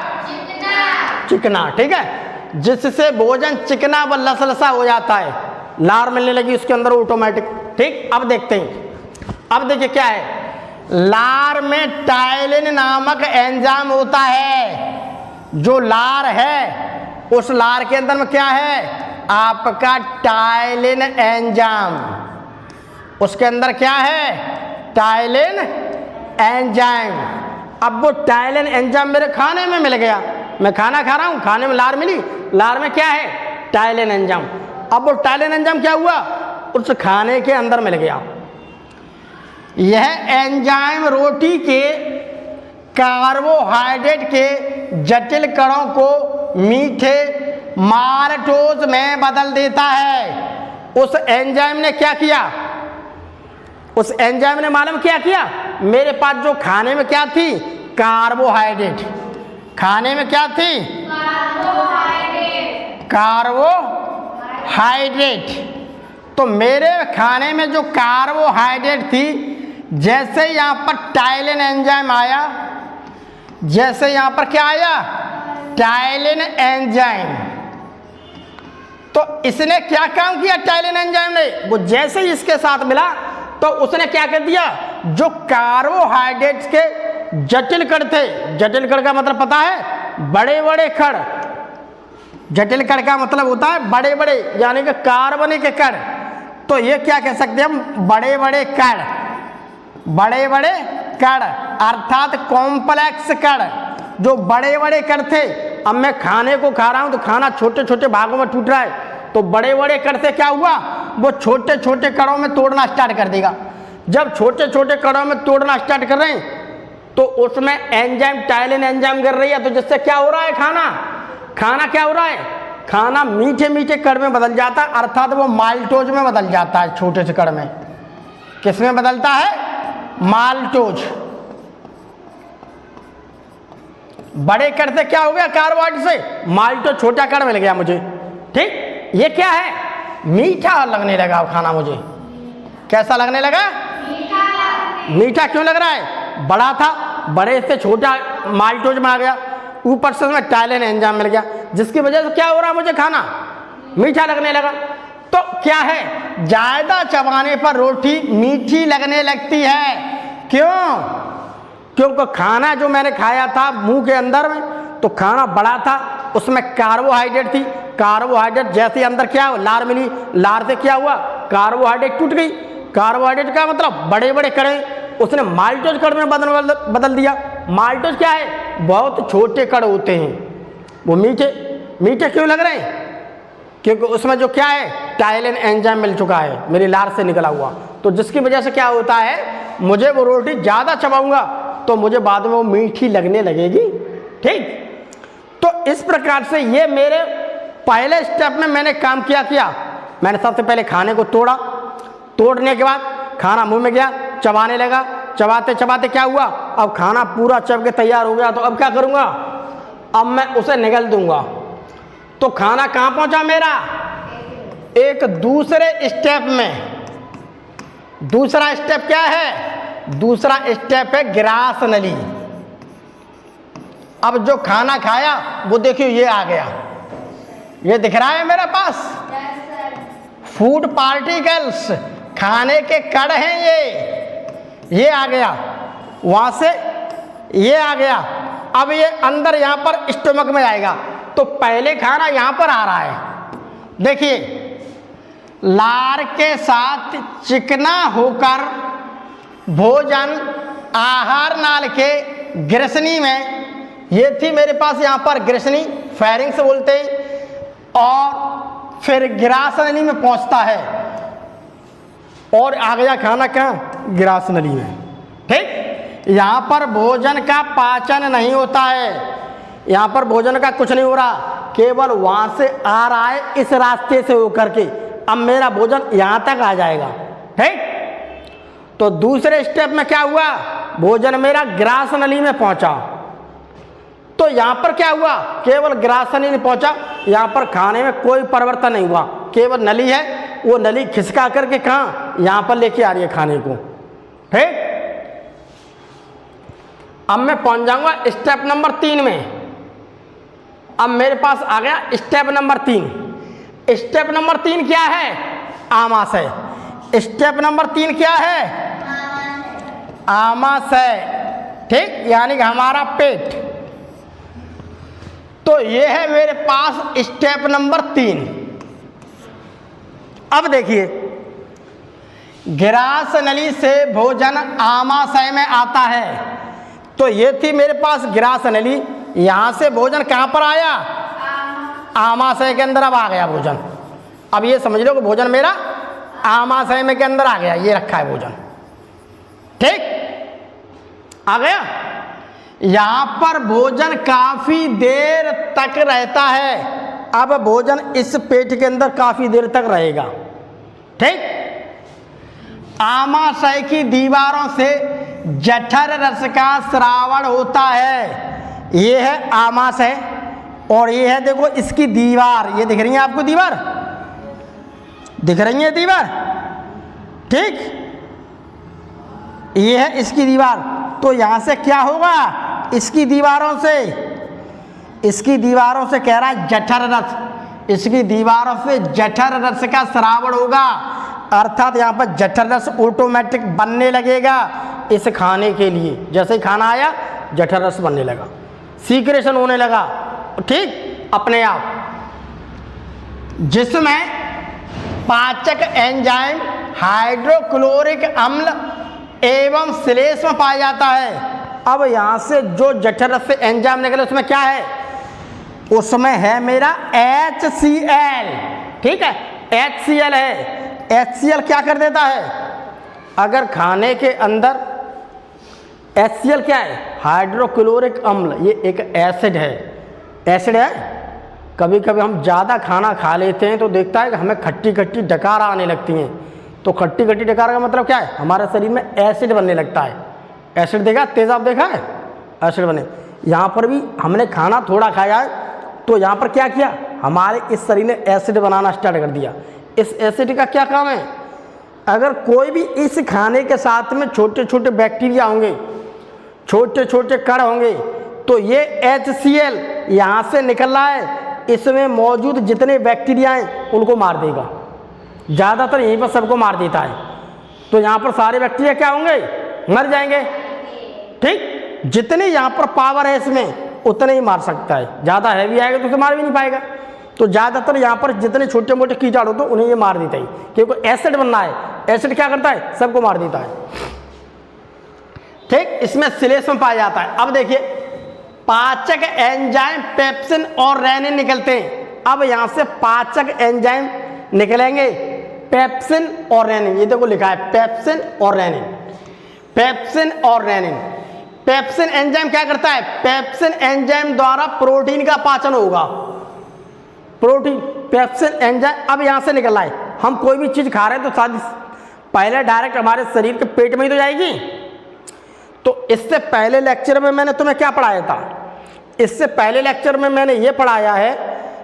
चिकना, ठीक है, जिससे भोजन चिकना व लसलसा हो जाता है। लार मिलने लगी उसके अंदर ऑटोमेटिक, ठीक। अब देखते हैं, अब देखिए क्या है, लार में टाइलिन नामक एंजाइम होता है। जो लार है, उस लार के अंदर में क्या है? आपका टाइलिन एंजाइम। उसके अंदर क्या है? Ptyalin enzyme. अब वो टाइलिन एंजाइम मेरे खाने में मिल गया, मैं खाना खा रहा हूँ, खाने में लार मिली, लार में क्या है? Ptyalin enzyme. अब वो टाइलिन एंजाइम क्या हुआ? उस खाने के अंदर मिल गया। यह एंजाइम रोटी के कार्बोहाइड्रेट के जटिल कणों को मीठे माल्टोज में बदल देता है। उस एंजाइम ने क्या किया? उस एंजाइम ने मालूम क्या किया? मेरे पास जो खाने में क्या थी? कार्बोहाइड्रेट। खाने में क्या थी? कार्बोहाइड्रेट। तो मेरे खाने में जो कार्बोहाइड्रेट थी, जैसे यहाँ पर टाइलिन एंजाइम आया, जैसे यहाँ पर क्या आया? Ptyalin enzyme. तो इसने क्या काम किया? टाइलिन एंजाइम ने, वो जैसे ही इसके साथ मिला तो उसने क्या कर दिया? जो कार्बोहाइड्रेट्स के जटिल कण थे, जटिल कण का मतलब पता है? बड़े बड़े कण। जटिल कण का मतलब होता है बड़े बड़े, यानी कि कार्बनिक कण। तो ये क्या कह सकते हैं हम? बड़े बड़े कण, बड़े बड़े कण अर्थात कॉम्प्लेक्स कण। जो बड़े बड़े कण थे, अब मैं खाने को खा रहा हूं तो खाना छोटे छोटे भागों में टूट रहा है, तो बड़े बड़े कण से क्या हुआ? वो छोटे छोटे कणों में तोड़ना स्टार्ट कर देगा। जब छोटे छोटे कणों में तोड़ना स्टार्ट कर रहे हैं तो उसमें एंजाइम, टाइलिन एंजाइम कर रही है, तो जिससे क्या हो रहा है? खाना क्या हो रहा है? खाना मीठे मीठे कण में बदल जाता है, अर्थात वो माल्टोज में बदल जाता है। छोटे से कण में किस में बदलता है? माल्टोज। बड़े कण से क्या हो गया? कार्बोहाइड्रेट से माल्टोज, छोटा कण मिल गया मुझे, ठीक। ये क्या है? मीठा लगने लगा खाना मुझे। कैसा लगने लगा? मीठा क्यों लग रहा है? बड़ा था, बड़े से छोटा माल्टोज में आ गया, ऊपर से उसमें टाइलिन एंजाइम मिल गया, जिसकी वजह से क्या हो रहा? मुझे खाना मीठा लगने लगा। तो क्या है? ज्यादा चबाने पर रोटी मीठी लगने लगती है। क्यों? क्योंकि खाना जो मैंने खाया था मुंह के अंदर में, तो खाना बड़ा था, उसमें कार्बोहाइड्रेट थी। कार्बोहाइड्रेट जैसे अंदर क्या हुआ? लार मिली, लार से क्या हुआ? कार्बोहाइड्रेट टूट गई। कार्बोहाइड्रेट का मतलब बड़े बड़े कण, उसने माल्टोज कण में बदल दिया। माल्टोज क्या है? बहुत छोटे कण होते हैं, वो मीठे। मीठे क्यों लग रहे हैं? क्योंकि उसमें जो क्या है? टाइलिन एंजाइम मिल चुका है, मेरी लार से निकला हुआ। तो जिसकी वजह से क्या होता है? मुझे वो रोटी ज़्यादा चबाऊंगा तो मुझे बाद में वो मीठी लगने लगेगी, ठीक। तो इस प्रकार से ये मेरे पहले स्टेप में मैंने काम किया। मैंने सबसे पहले खाने को तोड़ा, तोड़ने के बाद खाना मुंह में गया, चबाने लगा, चबाते चबाते क्या हुआ? अब खाना पूरा चब के तैयार हो गया। तो अब क्या करूँगा? अब मैं उसे निगल दूंगा। तो खाना कहाँ पहुँचा मेरा? एक दूसरे स्टेप में। दूसरा स्टेप क्या है? दूसरा स्टेप है ग्रास नली। अब जो खाना खाया वो देखिए ये आ गया, ये दिख रहा है मेरे पास। फूड पार्टिकल्स, खाने के कण हैं ये आ गया, वहां से ये आ गया, अब ये अंदर यहाँ पर स्टोमक में आएगा, तो पहले खाना यहाँ पर आ रहा है। देखिए, लार के साथ चिकना होकर भोजन आहार नाल के ग्रसनी में, ये थी मेरे पास यहाँ पर ग्रसनी, फेरिंग्स बोलते हैं, और फिर ग्रास नली में पहुँचता है और आ गया खाना कहाँ, ग्रास नली में। ठीक, यहाँ पर भोजन का पाचन नहीं होता है, यहाँ पर भोजन का कुछ नहीं हो रहा, केवल वहाँ से आ रहा है इस रास्ते से होकर के। अब मेरा भोजन यहाँ तक आ जाएगा। ठीक, तो दूसरे स्टेप में क्या हुआ, भोजन मेरा ग्रास नली में पहुँचा। तो यहाँ पर क्या हुआ, केवल ग्रास नली में पहुँचा, यहाँ पर खाने में कोई परिवर्तन नहीं हुआ, केवल नली है, वो नली खिसका करके कहाँ, यहाँ पर लेके आ रही है खाने को। ठीक, अब मैं पहुँच जाऊँगा स्टेप नंबर 3 में। अब मेरे पास आ गया स्टेप नंबर 3। स्टेप नंबर 3 क्या है, आमाशय। स्टेप नंबर 3 क्या है, आमाशय। ठीक, यानी कि हमारा पेट। तो ये है मेरे पास स्टेप नंबर 3। अब देखिए, ग्रास नली से भोजन आमाशय में आता है, तो ये थी मेरे पास ग्रास नली, यहाँ से भोजन कहाँ पर आया, आमाशय के अंदर। अब आ गया भोजन। अब ये समझ लो कि भोजन मेरा आमाशय में के अंदर आ गया, ये रखा है भोजन। ठीक, आ गया। यहाँ पर भोजन काफी देर तक रहता है। अब भोजन इस पेट के अंदर काफी देर तक रहेगा। ठीक, आमाशय की दीवारों से जठर रस का स्रावण होता है। ये है आमाशय और ये है, देखो इसकी दीवार, ये दिख रही है आपको, दीवार दिख रही है, दीवार। ठीक, ये है इसकी दीवार। तो यहाँ से क्या होगा, इसकी दीवारों से कह रहा है जठर रस, इसकी दीवारों से जठर रस का स्रावण होगा, अर्थात यहाँ पर जठर रस ऑटोमेटिक बनने लगेगा इस खाने के लिए। जैसे ही खाना आया जठर रस बनने लगा, सीक्रेशन होने लगा। ठीक, अपने आप, जिसमें पाचक एंजाइम हाइड्रोक्लोरिक अम्ल एवं श्लेष्म पाया जाता है। अब यहाँ से जो जठर रस से एंजाइम निकले उसमें क्या है, उसमें है मेरा HCl। ठीक है, HCl है। HCl क्या कर देता है, अगर खाने के अंदर, HCl क्या है, हाइड्रोक्लोरिक अम्ल, ये एक एसिड है। एसिड है, कभी कभी हम ज़्यादा खाना खा लेते हैं तो देखता है कि हमें खट्टी खट्टी डकार आने लगती हैं। तो खट्टी खट्टी डकार का मतलब क्या है, हमारे शरीर में एसिड बनने लगता है। एसिड देखा, तेज़ाब देखा है, एसिड बने। यहाँ पर भी हमने खाना थोड़ा खाया है तो यहाँ पर क्या किया, हमारे इस शरीर ने एसिड बनाना स्टार्ट कर दिया। इस एसिड का क्या काम है, अगर कोई भी इस खाने के साथ में छोटे छोटे बैक्टीरिया होंगे, छोटे छोटे कण होंगे, तो ये HCl यहाँ से निकल रहा है, इसमें मौजूद जितने बैक्टीरिया हैं उनको मार देगा। ज़्यादातर यहीं पर सबको मार देता है। तो यहाँ पर सारे बैक्टीरिया क्या होंगे, मर जाएंगे। ठीक, जितनी यहाँ पर पावर है इसमें उतने ही मार सकता है। ज़्यादा हैवी आएगा तो उसे मार भी नहीं पाएगा। तो ज़्यादातर यहाँ पर जितने छोटे मोटे कीटाणु तो उन्हें ये मार देता है, क्योंकि एसिड बनना है। एसिड क्या करता है, सबको मार देता है। ठीक, इसमें श्लेष्म पाया जाता है। अब देखिए, पाचक एंजाइम पेप्सिन और रेनिन निकलते हैं। अब यहाँ से पाचक एंजाइम निकलेंगे, पेप्सिन और रेनिन। ये देखो लिखा है पेप्सिन और रेनिन, पेप्सिन और रेनिन। पेप्सिन एंजाइम क्या करता है, पेप्सिन एंजाइम द्वारा प्रोटीन का पाचन होगा। प्रोटीन, पेप्सिन एंजाइम अब यहाँ से निकल रहा है। हम कोई भी चीज़ खा रहे हैं तो शायद पहले डायरेक्ट हमारे शरीर के पेट में ही तो जाएगी। तो इससे पहले लेक्चर में मैंने तुम्हें क्या पढ़ाया था, इससे पहले लेक्चर में मैंने ये पढ़ाया है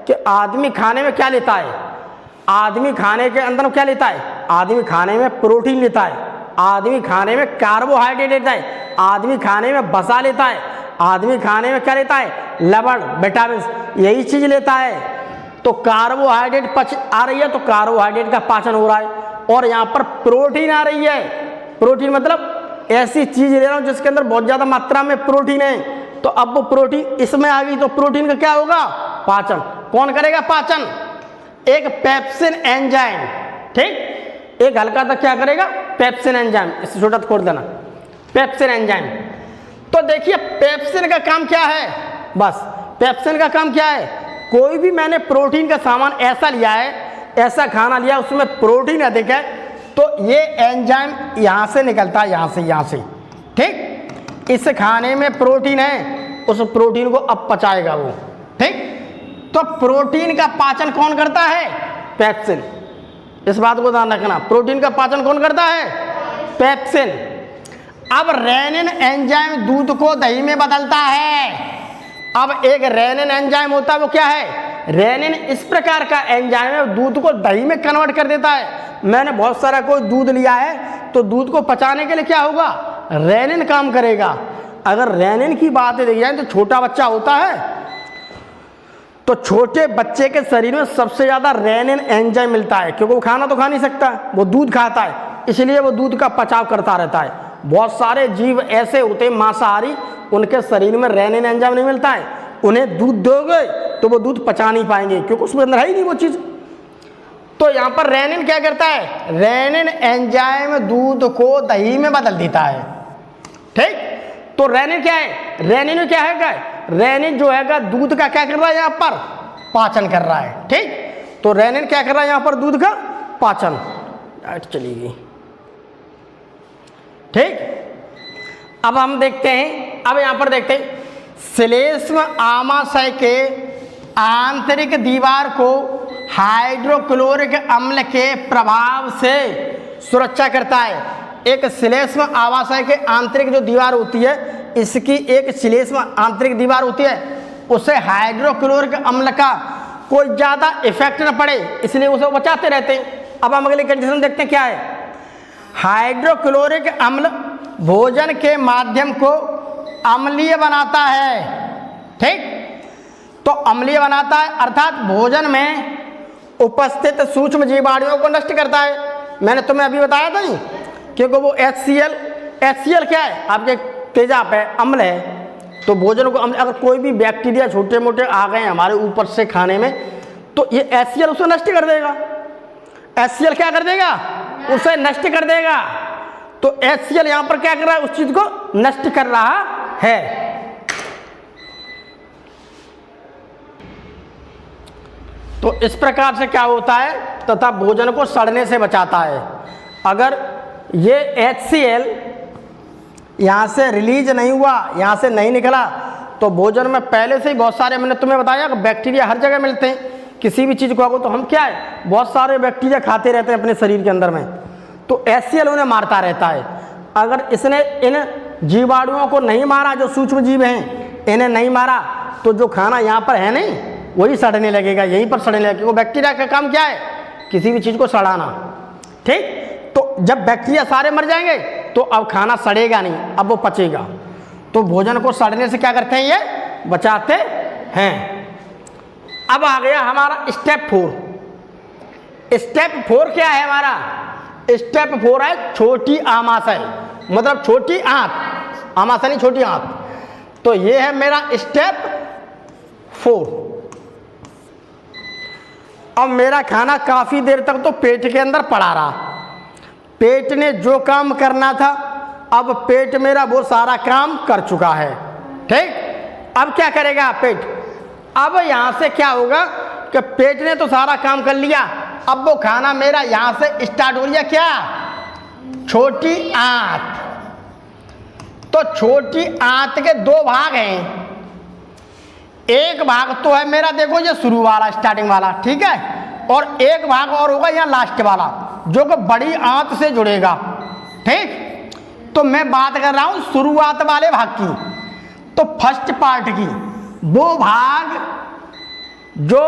कि आदमी खाने में क्या लेता है, आदमी खाने के अंदर क्या लेता है, आदमी खाने में प्रोटीन लेता है, आदमी खाने में कार्बोहाइड्रेट लेता है, आदमी खाने में वसा लेता है, आदमी खाने में क्या लेता है, लवण, विटामिन, यही चीज़ लेता है। तो कार्बोहाइड्रेट पच आ रही है तो कार्बोहाइड्रेट का पाचन हो रहा है, और यहाँ पर प्रोटीन आ रही है। प्रोटीन मतलब ऐसी चीज़ ले रहा हूँ जिसके अंदर बहुत ज़्यादा मात्रा में प्रोटीन है, तो अब वो प्रोटीन इसमें आ गई, तो प्रोटीन का क्या होगा? पाचन। कौन करेगा पाचन? एक पेप्सिन एंजाइम। ठीक, एक हल्का सा क्या करेगा? Pepsin enzyme. इसे छोटा खोल देना, पेप्सिन एंजाइम। तो देखिए पेप्सिन का काम क्या है? बस पेप्सिन का काम क्या है? कोई भी मैंने प्रोटीन का सामान ऐसा लिया है, ऐसा खाना लिया उसमें प्रोटीन अधिक है, तो ये एंजाइम यहाँ से निकलता है, यहाँ से। ठीक, इस खाने में प्रोटीन है, उस प्रोटीन को अब पचाएगा वो। ठीक, तो प्रोटीन का पाचन कौन करता है? पेप्सिन। इस बात को ध्यान रखना, प्रोटीन का पाचन कौन करता है? पेप्सिन। अब रेनिन एंजाइम दूध को दही में बदलता है। अब एक रेनिन एंजाइम होता है, वो क्या है? रेनिन इस प्रकार का एंजाइम है, दूध को दही में कन्वर्ट कर देता है। मैंने बहुत सारा कोई दूध लिया है, तो दूध को पचाने के लिए क्या होगा? रेनिन काम करेगा। अगर रेनिन की बात देखी जाए तो छोटा बच्चा होता है, तो छोटे बच्चे के शरीर में सबसे ज्यादा रेनिन एंजाइम मिलता है, क्योंकि वो खाना तो खा नहीं सकता, वो दूध खाता है, इसलिए वो दूध का पचाव करता रहता है। बहुत सारे जीव ऐसे होते हैं मांसाहारी, उनके शरीर में रेनिन एंजाइम नहीं मिलता है, उन्हें दूध दोगे तो वो दूध पचा नहीं पाएंगे, क्योंकि उसमें अंदर है ही नहीं वो चीज। तो यहाँ पर रेनिन क्या करता है? रेनिन एंजाइम दूध को दही में बदल देता है। ठीक, तो रेनिन क्या है? रेनिन क्या है? रेनिन जो है दूध का क्या कर रहा है? यहाँ पर पाचन कर रहा है। ठीक, तो रेनिन क्या कर रहा है? यहाँ पर दूध का पाचन। लाइट चली गई। ठीक, अब हम देखते हैं, अब यहाँ पर देखते हैं श्लेष्म आमाशय के आंतरिक दीवार को हाइड्रोक्लोरिक अम्ल के प्रभाव से सुरक्षा करता है। एक श्लेष्म आमाशय के आंतरिक जो दीवार होती है, इसकी एक श्लेष्म आंतरिक दीवार होती है, उससे हाइड्रोक्लोरिक अम्ल का कोई ज़्यादा इफेक्ट न पड़े, इसलिए उसे बचाते रहते हैं। अब हम अगली कंडीशन देखते हैं क्या है। हाइड्रोक्लोरिक अम्ल भोजन के माध्यम को अम्लीय बनाता है। ठीक, तो अम्लीय बनाता है अर्थात भोजन में उपस्थित सूक्ष्म जीवाणुओं को नष्ट करता है। मैंने तुम्हें अभी बताया था नहीं, क्योंकि वो HCl क्या है? आपके तेजाब है, अम्ल है, तो भोजन को अगर कोई भी बैक्टीरिया छोटे मोटे आ गए हमारे ऊपर से खाने में, तो ये HCl उसे नष्ट कर देगा। HCl क्या कर देगा? उसे नष्ट कर देगा। तो HCl यहां पर क्या कर रहा है? उस चीज को नष्ट कर रहा है। तो इस प्रकार से क्या होता है, तथा भोजन को सड़ने से बचाता है। अगर ये HCl यहां से रिलीज नहीं हुआ, यहां से नहीं निकला, तो भोजन में पहले से ही बहुत सारे, मैंने तुम्हें बताया कि बैक्टीरिया हर जगह मिलते हैं। किसी भी चीज़ को आगो तो हम क्या है, बहुत सारे बैक्टीरिया खाते रहते हैं अपने शरीर के अंदर में, तो HCl उन्हें मारता रहता है। अगर इसने इन जीवाणुओं को नहीं मारा, जो सूक्ष्म जीव हैं इन्हें नहीं मारा, तो जो खाना यहाँ पर है नहीं वही सड़ने लगेगा, यहीं पर सड़ने लगेगा। वो बैक्टीरिया का काम क्या है? किसी भी चीज़ को सड़ाना। ठीक, तो जब बैक्टीरिया सारे मर जाएंगे तो अब खाना सड़ेगा नहीं, अब वो पचेगा। तो भोजन को सड़ने से क्या करते हैं? ये बचाते हैं। अब आ गया हमारा स्टेप 4। स्टेप 4 क्या है हमारा? स्टेप 4 है छोटी आमाशय, मतलब छोटी आंत, आमाशय नहीं छोटी आंत। तो ये है मेरा स्टेप 4। अब मेरा खाना काफी देर तक तो पेट के अंदर पड़ा रहा, पेट ने जो काम करना था अब पेट मेरा वो सारा काम कर चुका है। ठीक, अब क्या करेगा पेट? अब यहां से क्या होगा कि पेट ने तो सारा काम कर लिया, अब वो खाना मेरा यहां से स्टार्ट हो गया क्या? छोटी आंत। तो छोटी आंत के 2 भाग हैं। एक भाग तो है मेरा, देखो ये शुरू वाला, स्टार्टिंग वाला, ठीक है, और एक भाग और होगा यहाँ लास्ट वाला, जो कि बड़ी आंत से जुड़ेगा। ठीक, तो मैं बात कर रहा हूं शुरुआत वाले भाग की, तो फर्स्ट पार्ट की। वो भाग जो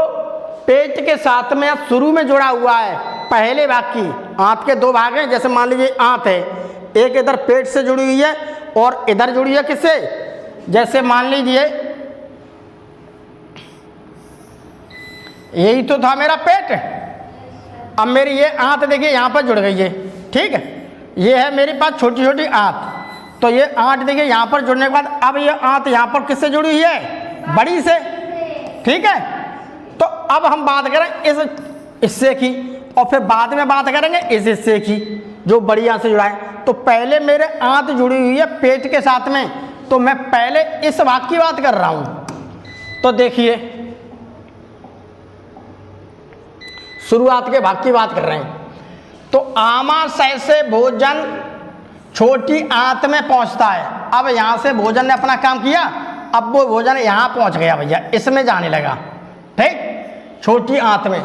पेट के साथ में अब शुरू में जुड़ा हुआ है, पहले भाग की। आंत के 2 भाग हैं, जैसे मान लीजिए आंत है, एक इधर पेट से जुड़ी हुई है और इधर जुड़ी है किससे? जैसे मान लीजिए यही तो था मेरा पेट, अब मेरी ये आंत देखिए यहाँ पर जुड़ गई है। ठीक है, ये है मेरे पास छोटी छोटी आंत, तो ये आंत देखिए यहाँ पर जुड़ने के बाद अब ये आंत यहाँ पर किससे जुड़ी हुई है? बड़ी से। ठीक है, तो अब हम बात करें इस हिस्से की और फिर बाद में बात करेंगे इस हिस्से की जो बड़ी आंत से जुड़ा है। तो पहले मेरे आंत जुड़ी हुई है पेट के साथ में, तो मैं पहले इस भाग की बात कर रहा हूं। तो देखिए शुरुआत के भाग की बात कर रहे हैं। तो आमाशय से भोजन छोटी आंत में पहुंचता है। अब यहां से भोजन ने अपना काम किया, अब वो भोजन यहां पहुंच गया भैया, इसमें जाने लगा। ठीक, छोटी आंत में।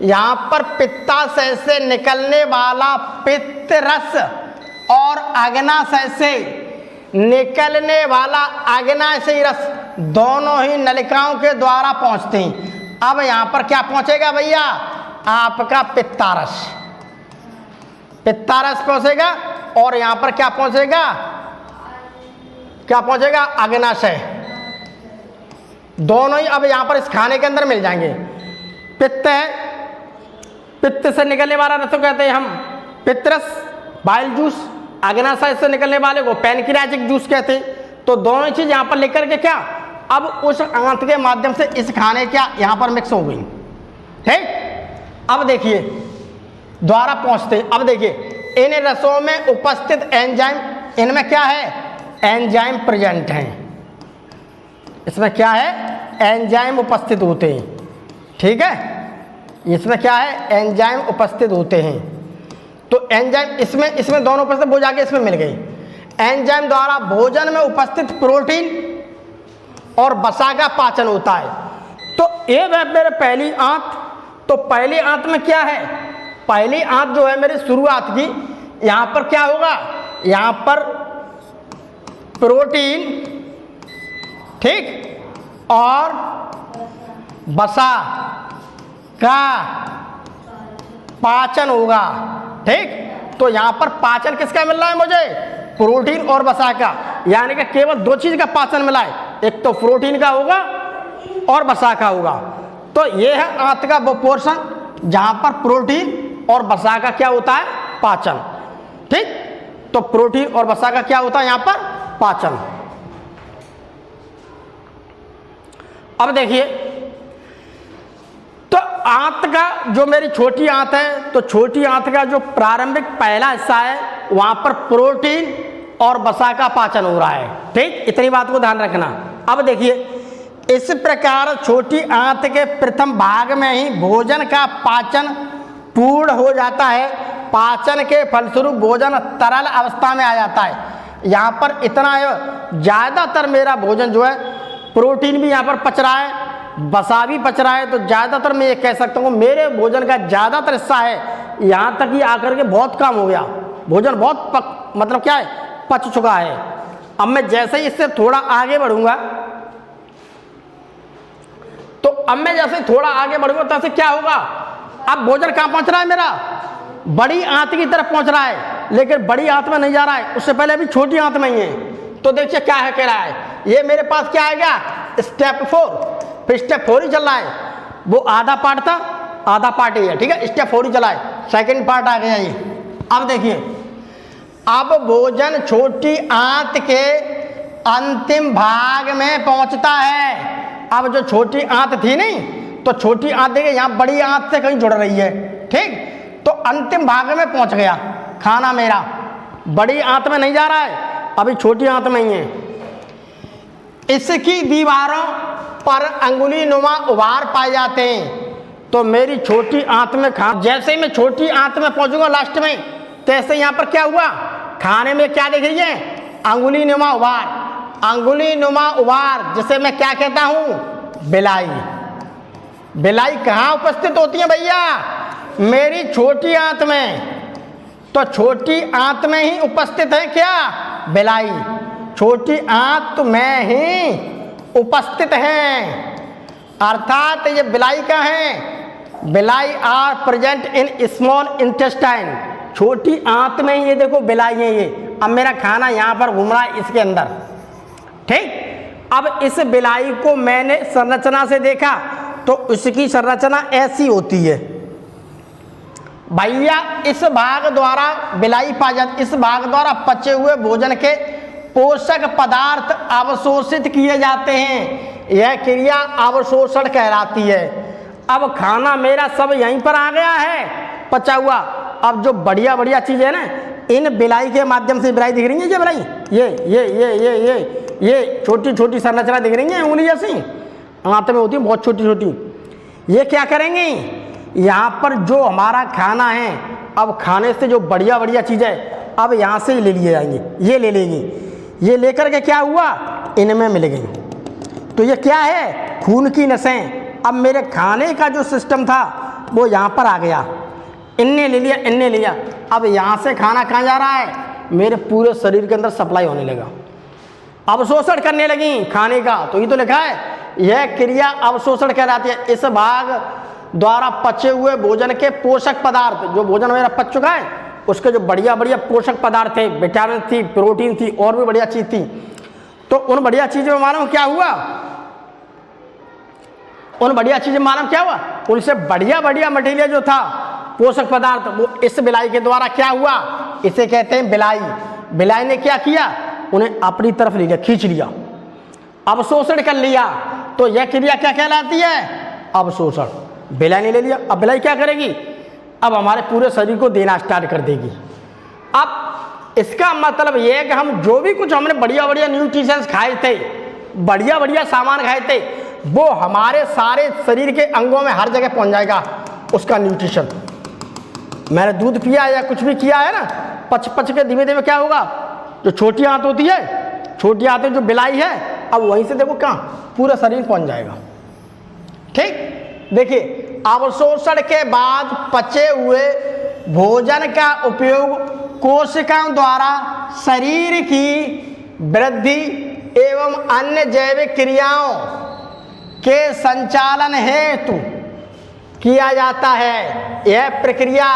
यहां पर पित्ताशय से निकलने वाला पित्त रस और अग्नाशय से निकलने वाला अग्नाशयी रस दोनों ही नलिकाओं के द्वारा पहुंचते हैं। अब यहां पर क्या पहुंचेगा भैया? आपका पित्तारस, पित्तारस पहुंचेगा और यहां पर क्या पहुंचेगा? क्या पहुंचेगा? अग्नाशय। दोनों ही अब यहां पर इस खाने के अंदर मिल जाएंगे। पित्त है, पित्त से निकलने वाला रस को कहते हैं हम पित्तरस, बाइल जूस। अग्नाशय से निकलने वाले को पैनक्रियाटिक जूस कहते हैं। तो दोनों चीज यहां पर लेकर के क्या अब उस आंत के माध्यम से इस खाने क्या यहां पर मिक्स हो गई। ठीक, अब देखिए द्वारा पहुंचते। अब देखिए इन रसों में उपस्थित एंजाइम, इनमें क्या है? एंजाइम प्रेजेंट हैं। इसमें क्या है? एंजाइम उपस्थित होते हैं। ठीक है, इसमें क्या है? एंजाइम उपस्थित होते हैं। तो एंजाइम इसमें दोनों उपस्थित, वो जाके इसमें मिल गई। एंजाइम द्वारा भोजन में उपस्थित प्रोटीन और वसा का पाचन होता है। तो ये मेरे पहली आंत। तो पहली आंत में क्या है? पहली आंत जो है मेरी शुरुआत की, यहां पर क्या होगा? यहां पर प्रोटीन, ठीक, और वसा का पाचन होगा। ठीक, तो यहां पर पाचन किसका मिल रहा है मुझे? प्रोटीन और वसा का। यानी कि केवल दो चीज का पाचन मिला है, एक तो प्रोटीन का होगा और वसा का होगा। तो यह है आंत का वो पोर्शन जहां पर प्रोटीन और वसा का क्या होता है? पाचन। ठीक, तो प्रोटीन और वसा का क्या होता है यहां पर? पाचन। अब देखिए तो आंत का जो मेरी छोटी आंत है, तो छोटी आंत का जो प्रारंभिक पहला हिस्सा है वहां पर प्रोटीन और वसा का पाचन हो रहा है। ठीक, इतनी बात को ध्यान रखना। अब देखिए इस प्रकार छोटी आंत के प्रथम भाग में ही भोजन का पाचन पूर्ण हो जाता है। पाचन के फलस्वरूप भोजन तरल अवस्था में आ जाता है। यहाँ पर इतना है, ज़्यादातर मेरा भोजन जो है प्रोटीन भी यहाँ पर पच रहा है, वसा भी पच रहा है। तो ज़्यादातर मैं ये कह सकता हूँ मेरे भोजन का ज़्यादातर हिस्सा है यहाँ तक ही आकर के बहुत कम हो गया। भोजन बहुत मतलब क्या है? पच चुका है। अब मैं जैसे ही इससे थोड़ा आगे बढ़ूंगा, तो अब मैं जैसे थोड़ा आगे बढ़ूंगा तैसे क्या होगा? अब भोजन कहाँ पहुंच रहा है मेरा? बड़ी आंत की तरफ पहुंच रहा है, लेकिन बड़ी आंत में नहीं जा रहा है, उससे पहले अभी छोटी आंत में ही है। तो देखिए क्या है, कह रहा है ये मेरे पास क्या आएगा? स्टेप 4। फिर स्टेप 4 ही चल रहा है। वो आधा पार्ट था, आधा पार्ट ही है। ठीक है, स्टेप 4 ही चला है, सेकंड पार्ट आ गया ये। अब देखिए अब भोजन छोटी आंत के अंतिम भाग में पहुंचता है। अब जो छोटी आंत थी नहीं, तो छोटी आंत देखिए यहाँ बड़ी आंत से कहीं जुड़ रही है। ठीक, तो अंतिम भाग में पहुंच गया खाना मेरा। बड़ी आंत में नहीं जा रहा है, अभी छोटी आंत में ही है। इसकी दीवारों पर अंगुली नुमा उभार पाए जाते हैं। तो मेरी छोटी आंत में जैसे ही मैं छोटी आंत में पहुंचूंगा लास्ट में, तैसे यहाँ पर क्या हुआ? खाने में क्या देख रही है? अंगुली नुमा उभार। अंगुली नुमा उभार जिसे मैं क्या कहता हूं? बिलाई। बिलाई कहाँ उपस्थित होती है भैया? मेरी छोटी आंत में। तो छोटी आंत में ही उपस्थित है क्या? बिलाई छोटी आंत में ही उपस्थित हैं। अर्थात ये बिलाई का है? Villi are present in small intestine. छोटी आंत में ही ये देखो बिलाई है ये। अब मेरा खाना यहाँ पर घूम रहा है इसके अंदर। ठीक, अब इस बिलाई को मैंने संरचना से देखा तो उसकी संरचना ऐसी होती है भैया। इस भाग द्वारा बिलाई पाई जाती, इस भाग द्वारा पचे हुए भोजन के पोषक पदार्थ अवशोषित किए जाते हैं। यह क्रिया अवशोषण कहलाती है। अब खाना मेरा सब यहीं पर आ गया है पचा हुआ। अब जो बढ़िया बढ़िया चीज़ है ना, इन बिलाई के माध्यम से, बिलाई दिख रही है, ये बिलाई, ये छोटी छोटी संरचना दिख रही है, उंगली जैसी हाथ में होती है, बहुत छोटी छोटी। ये क्या करेंगे, यहाँ पर जो हमारा खाना है, अब खाने से जो बढ़िया बढ़िया चीज़ है अब यहाँ से ही ले लिए जाएंगे, ये ले लेंगी। ये लेकर के क्या हुआ, इनमें मिल गई। तो ये क्या है, खून की नसें। अब मेरे खाने का जो सिस्टम था वो यहाँ पर आ गया, इनने ले लिया, इनने लिया। अब यहाँ से खाना कहाँ जा रहा है, मेरे पूरे शरीर के अंदर सप्लाई होने लगा, अवशोषण करने लगी खाने का। तो ये तो लिखा है, यह क्रिया अवशोषण कहलाती है। इस भाग द्वारा पचे हुए भोजन के पोषक पदार्थ, जो भोजन मेरा पच चुका है उसके जो बढ़िया बढ़िया पोषक पदार्थ थे, विटामिन थी, प्रोटीन थी, और भी बढ़िया चीज़ थी, तो उन बढ़िया चीज़ों में मालूम क्या हुआ, उन बढ़िया चीज़ें मालूम क्या हुआ, उनसे बढ़िया बढ़िया मटेरियल जो था पोषक पदार्थ, वो इस बिलाई के द्वारा क्या हुआ, इसे कहते हैं बिलाई। बिलाई ने क्या किया, उन्हें अपनी तरफ ले लिया, खींच लिया, अवशोषण कर लिया। तो यह क्रिया क्या कहलाती है, अवशोषण। बिलाई ने ले लिया, अब बिलाई क्या करेगी, अब हमारे पूरे शरीर को देना स्टार्ट कर देगी। अब इसका मतलब यह है कि हम जो भी कुछ हमने बढ़िया बढ़िया न्यूट्रिशंस खाए थे, बढ़िया बढ़िया सामान खाए थे, वो हमारे सारे शरीर के अंगों में हर जगह पहुंच जाएगा उसका न्यूट्रिशन। मैंने दूध पिया या कुछ भी किया है ना, पच पच के धीमे धीमे क्या होगा, जो छोटी आंत होती है, छोटी आंत जो बिलाई है, अब वहीं से देखो कहाँ पूरा शरीर पहुंच जाएगा। ठीक, देखिए, अवशोषण के बाद पचे हुए भोजन का उपयोग कोशिकाओं द्वारा शरीर की वृद्धि एवं अन्य जैविक क्रियाओं के संचालन हेतु किया जाता है। यह प्रक्रिया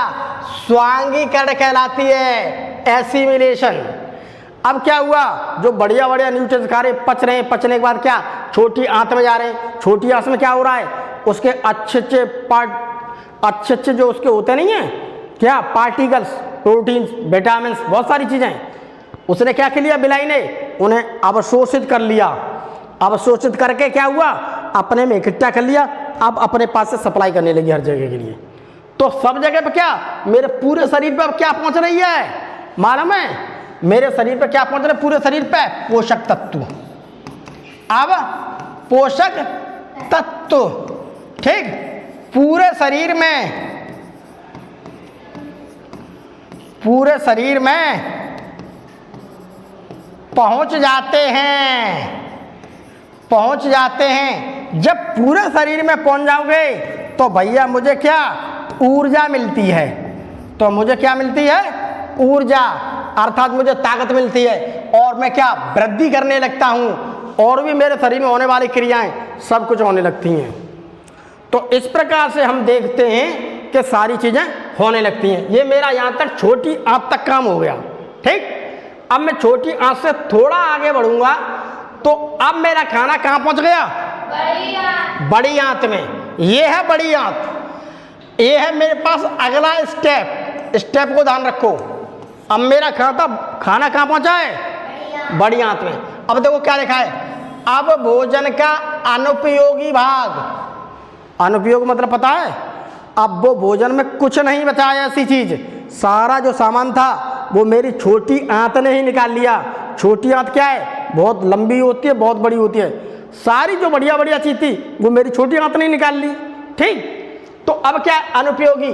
स्वांगीकरण कहलाती है, एसिमिलेशन। अब क्या हुआ, जो बढ़िया बढ़िया न्यूट्रिएंट्स खा रहे, पच रहे हैं, पचने के बाद क्या छोटी आंत में जा रहे हैं, छोटी आंत में क्या हो रहा है, उसके अच्छे अच्छे पार्ट, अच्छे अच्छे जो उसके होते नहीं हैं क्या, पार्टिकल्स, प्रोटीन्स, विटामिन, बहुत सारी चीज़ें, उसने क्या कर लिया, बिलाई ने उन्हें अवशोषित कर लिया। अवशोषित करके क्या हुआ, अपने में इकट्ठा कर लिया, अब अपने पास से सप्लाई करने लगी हर जगह के लिए। तो सब जगह पे क्या, मेरे पूरे शरीर पे अब क्या पहुंच रही है, मालूम है, मेरे शरीर पे क्या पहुंच रहा है, पूरे शरीर पे पोषक तत्व। अब पोषक तत्व, ठीक, पूरे शरीर में पहुंच जाते हैं। जब पूरे शरीर में पहुंच जाओगे तो भैया मुझे क्या ऊर्जा मिलती है, तो मुझे क्या मिलती है, ऊर्जा, अर्थात मुझे ताकत मिलती है, और मैं क्या वृद्धि करने लगता हूं, और भी मेरे शरीर में होने वाली क्रियाएं सब कुछ होने लगती हैं। तो इस प्रकार से हम देखते हैं कि सारी चीजें होने लगती हैं। ये मेरा यहाँ तक छोटी आंत तक काम हो गया। ठीक, अब मैं छोटी आंत से थोड़ा आगे बढ़ूंगा तो अब मेरा खाना कहाँ पहुंच गया, बड़ी आंत में। ये है बड़ी आंत, ये है मेरे पास अगला स्टेप को ध्यान रखो। अब मेरा खाना कहाँ पहुंचा है, बड़ी आंत में। अब देखो क्या लिखा है, अब भोजन का अनुपयोगी भाग, अनुपयोग मतलब पता है, अब वो भोजन में कुछ नहीं बचा है, ऐसी चीज, सारा जो सामान था वो मेरी छोटी आंत ने ही निकाल लिया। छोटी आंत क्या है, बहुत लंबी होती है, बहुत बड़ी होती है, सारी जो बढ़िया बढ़िया चीज थी वो मेरी छोटी आंत ने ही निकाल ली। ठीक, तो अब क्या अनुपयोगी,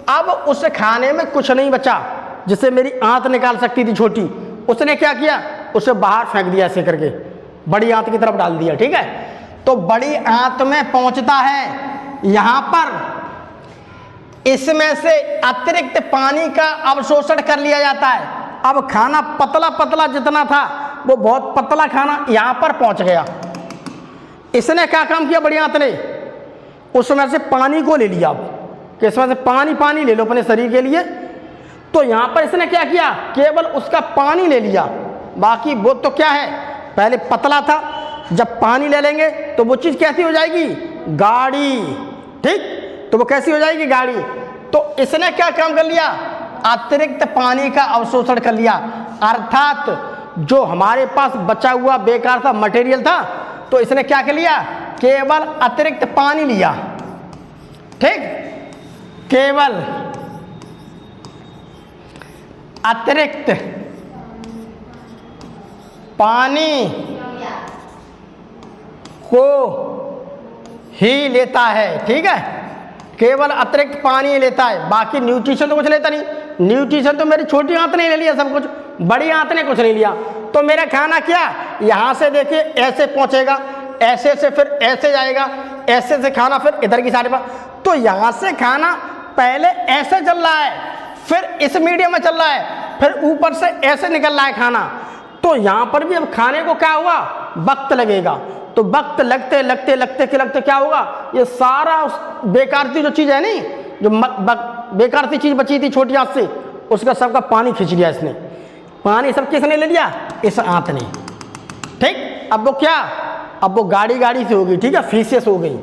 अब उस खाने में कुछ नहीं बचा जिसे मेरी आंत निकाल सकती थी छोटी, उसने क्या किया, उसे बाहर फेंक दिया, ऐसे करके बड़ी आंत की तरफ डाल दिया। ठीक है, तो बड़ी आंत में पहुंचता है, यहां पर इसमें से अतिरिक्त पानी का अवशोषण कर लिया जाता है। अब खाना पतला पतला जितना था वो बहुत पतला खाना यहां पर पहुंच गया। इसने क्या काम किया, बड़ी आंत ने उसमें से पानी को ले लिया, कि इसमें से पानी ले लो अपने शरीर के लिए। तो यहां पर इसने क्या किया, केवल उसका पानी ले लिया, बाकी वो तो क्या है, पहले पतला था, जब पानी ले लेंगे तो वो चीज़ कैसी हो जाएगी, गाढ़ी। ठीक, तो वो कैसी हो जाएगी, गाढ़ी। तो इसने क्या काम कर लिया, अतिरिक्त पानी का अवशोषण कर लिया, अर्थात जो हमारे पास बचा हुआ बेकार सा मटेरियल था, तो इसने क्या कर लिया, केवल अतिरिक्त पानी लिया। ठीक, केवल अतिरिक्त पानी को ही लेता है। ठीक है, केवल अतिरिक्त पानी ही लेता है, बाकी न्यूट्रिशन तो कुछ लेता नहीं। न्यूट्रिशन तो मेरी छोटी आंत ने ले लिया सब कुछ, बड़ी आंत ने कुछ नहीं लिया। तो मेरा खाना क्या, यहाँ से देखिए ऐसे पहुँचेगा, ऐसे से फिर ऐसे जाएगा, ऐसे से खाना फिर इधर की साइड पर। तो यहाँ से खाना पहले ऐसे चल रहा है, फिर इस मीडियम में चल रहा है, फिर ऊपर से ऐसे निकल रहा है खाना। तो यहाँ पर भी अब खाने को क्या हुआ, वक्त लगेगा। तो वक्त लगते लगते लगते के लगते क्या होगा, ये सारा उस बेकार सी जो चीज़ है नहीं, जो बेकार सी चीज़ बची थी छोटी आंत से, उसका सबका पानी खींच लिया इसने। पानी सब किसने ले लिया, इस आंत ने। ठीक, अब वो क्या, अब वो गाड़ी गाड़ी से हो गई। ठीक है, फीसियस हो गई।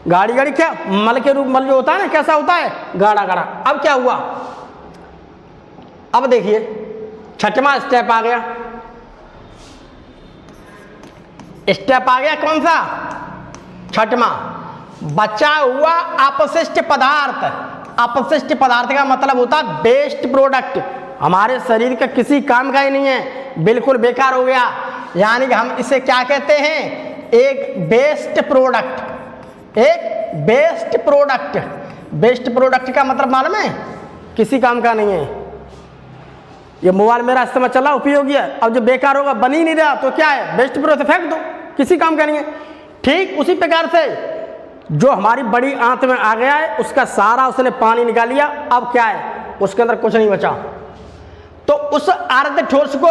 गाड़ी गाड़ी क्या, मल के रूप, मल जो होता है ना कैसा होता है, गाढ़ा गाढ़ा। अब क्या हुआ, अब देखिए छठवां स्टेप आ गया। स्टेप आ गया कौन सा, छठवां, बचा हुआ अपशिष्ट पदार्थ। अपशिष्ट पदार्थ का मतलब होता है वेस्ट प्रोडक्ट, हमारे शरीर का किसी काम का ही नहीं है, बिल्कुल बेकार हो गया। यानी कि हम इसे क्या कहते हैं, एक वेस्ट प्रोडक्ट। एक वेस्ट प्रोडक्ट, वेस्ट प्रोडक्ट का मतलब मालूम है, किसी काम का नहीं है। ये मोबाइल मेरा इस्तेमाल चला, उपयोगी है, अब जो बेकार होगा, बन ही नहीं रहा, तो क्या है, वेस्ट प्रोडक्ट, फेंक दो, किसी काम का नहीं है। ठीक उसी प्रकार से जो हमारी बड़ी आंत में आ गया है, उसका सारा उसने पानी निकाल लिया। अब क्या है, उसके अंदर कुछ नहीं बचा। तो उस अर्ध ठोस को,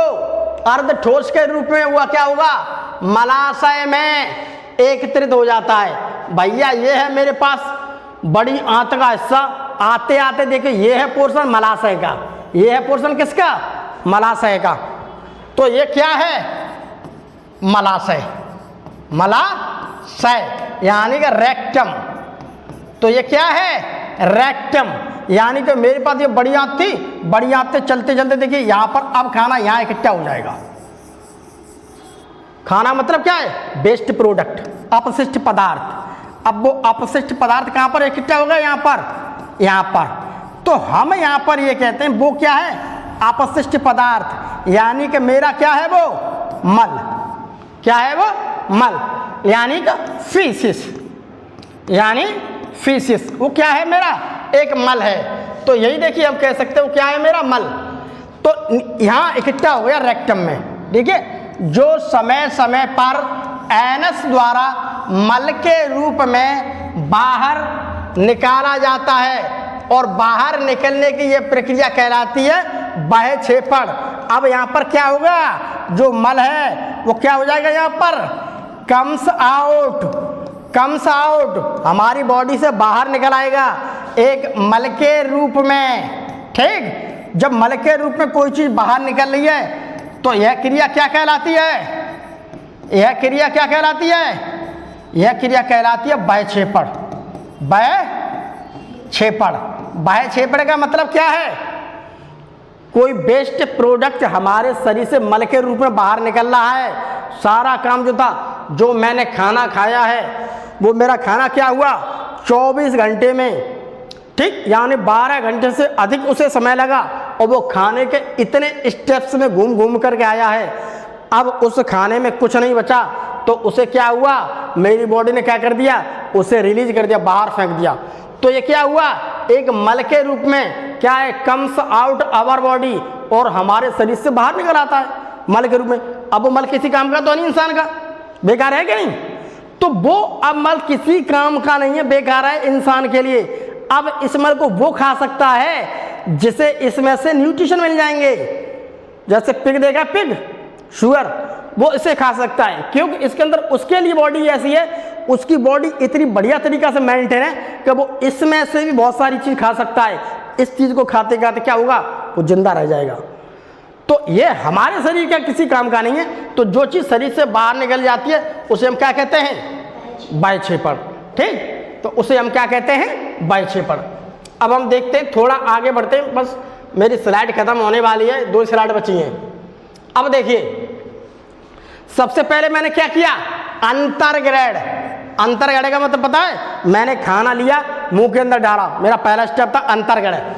अर्ध ठोस के रूप में हुआ क्या होगा, मलाशय में एकत्रित हो जाता है। भैया ये है मेरे पास बड़ी आंत का हिस्सा, आते आते देखिए ये है पोर्शन मलाशय का, ये है पोर्शन किसका, मलाशय का। तो ये क्या है, मलाशय, मलाशय यानी कि रेक्टम। तो ये क्या है, रेक्टम। यानी कि मेरे पास ये बड़ी आंत थी, बड़ी आंत से चलते चलते देखिए यहाँ पर अब खाना यहाँ इकट्ठा हो जाएगा। खाना मतलब क्या है, वेस्ट प्रोडक्ट, अपशिष्ट पदार्थ। अब वो अपशिष्ट पदार्थ कहाँ पर इकट्ठा होगा, यहाँ पर, यहाँ पर। तो हम यहाँ पर ये कहते हैं वो क्या है, अपशिष्ट पदार्थ। यानी कि मेरा क्या है वो, मल। क्या है वो, मल, यानी कि फीसिस, यानी फीसिस। वो क्या है मेरा, एक मल है। तो यही देखिए हम कह सकते हो क्या है मेरा, मल। तो यहाँ इकट्ठा हो गया रेक्टम में। देखिए जो समय समय पर एनस द्वारा मल के रूप में बाहर निकाला जाता है, और बाहर निकलने की ये प्रक्रिया कहलाती है बहिक्षेपण। अब यहाँ पर क्या होगा, जो मल है वो क्या हो जाएगा, यहाँ पर कम्स आउट, कम्स आउट, हमारी बॉडी से बाहर निकल आएगा एक मल के रूप में। ठीक, जब मल के रूप में कोई चीज़ बाहर निकल रही है, तो यह क्रिया क्या कहलाती है, यह क्रिया क्या कहलाती है, यह क्रिया कहलाती है बहिक्षेपण। बहिक्षेपण, बहिक्षेपण का मतलब क्या है, कोई वेस्ट प्रोडक्ट हमारे शरीर से मल के रूप में बाहर निकल रहा है। सारा काम जो था, जो मैंने खाना खाया है, वो मेरा खाना क्या हुआ 24 घंटे में। ठीक, यानी 12 घंटे से अधिक उसे समय लगा, और वो खाने के इतने स्टेप्स में घूम घूम करके आया है। अब उस खाने में कुछ नहीं बचा, तो उसे क्या हुआ, मेरी बॉडी ने क्या कर दिया, उसे रिलीज कर दिया, बाहर फेंक दिया। तो ये क्या हुआ, एक मल के रूप में क्या है, कम्स आउट आवर बॉडी, और हमारे शरीर से बाहर निकल आता है मल के रूप में। अब वो मल किसी काम का तो नहीं, इंसान का, बेकार है कि नहीं। तो वो अब मल किसी काम का नहीं है, बेकार है इंसान के लिए। अब इस मल को वो खा सकता है जिसे इसमें से न्यूट्रिशन मिल जाएंगे। जैसे पिग देगा, पिग शुगर, वो इसे खा सकता है, क्योंकि इसके अंदर उसके लिए बॉडी ऐसी है, उसकी बॉडी इतनी बढ़िया तरीका से मेंटेन है कि वो इसमें से भी बहुत सारी चीज़ खा सकता है। इस चीज़ को खाते खाते क्या होगा, वो जिंदा रह जाएगा। तो ये हमारे शरीर का किसी काम का नहीं है। तो जो चीज़ शरीर से बाहर निकल जाती है उसे हम क्या कहते हैं, बहिक्षेपण। ठीक, तो उसे हम क्या कहते हैं, बहिक्षेपण। अब हम देखते हैं, थोड़ा आगे बढ़ते हैं, बस मेरी स्लाइड खत्म होने वाली है, 2 स्लाइड बची हैं। अब देखिए, सबसे पहले मैंने क्या किया, अंतर्ग्रहण। अंतर्ग्रहण का मतलब पता है, मैंने खाना लिया मुंह के अंदर डाला, मेरा पहला स्टेप था अंतर्ग्रहण।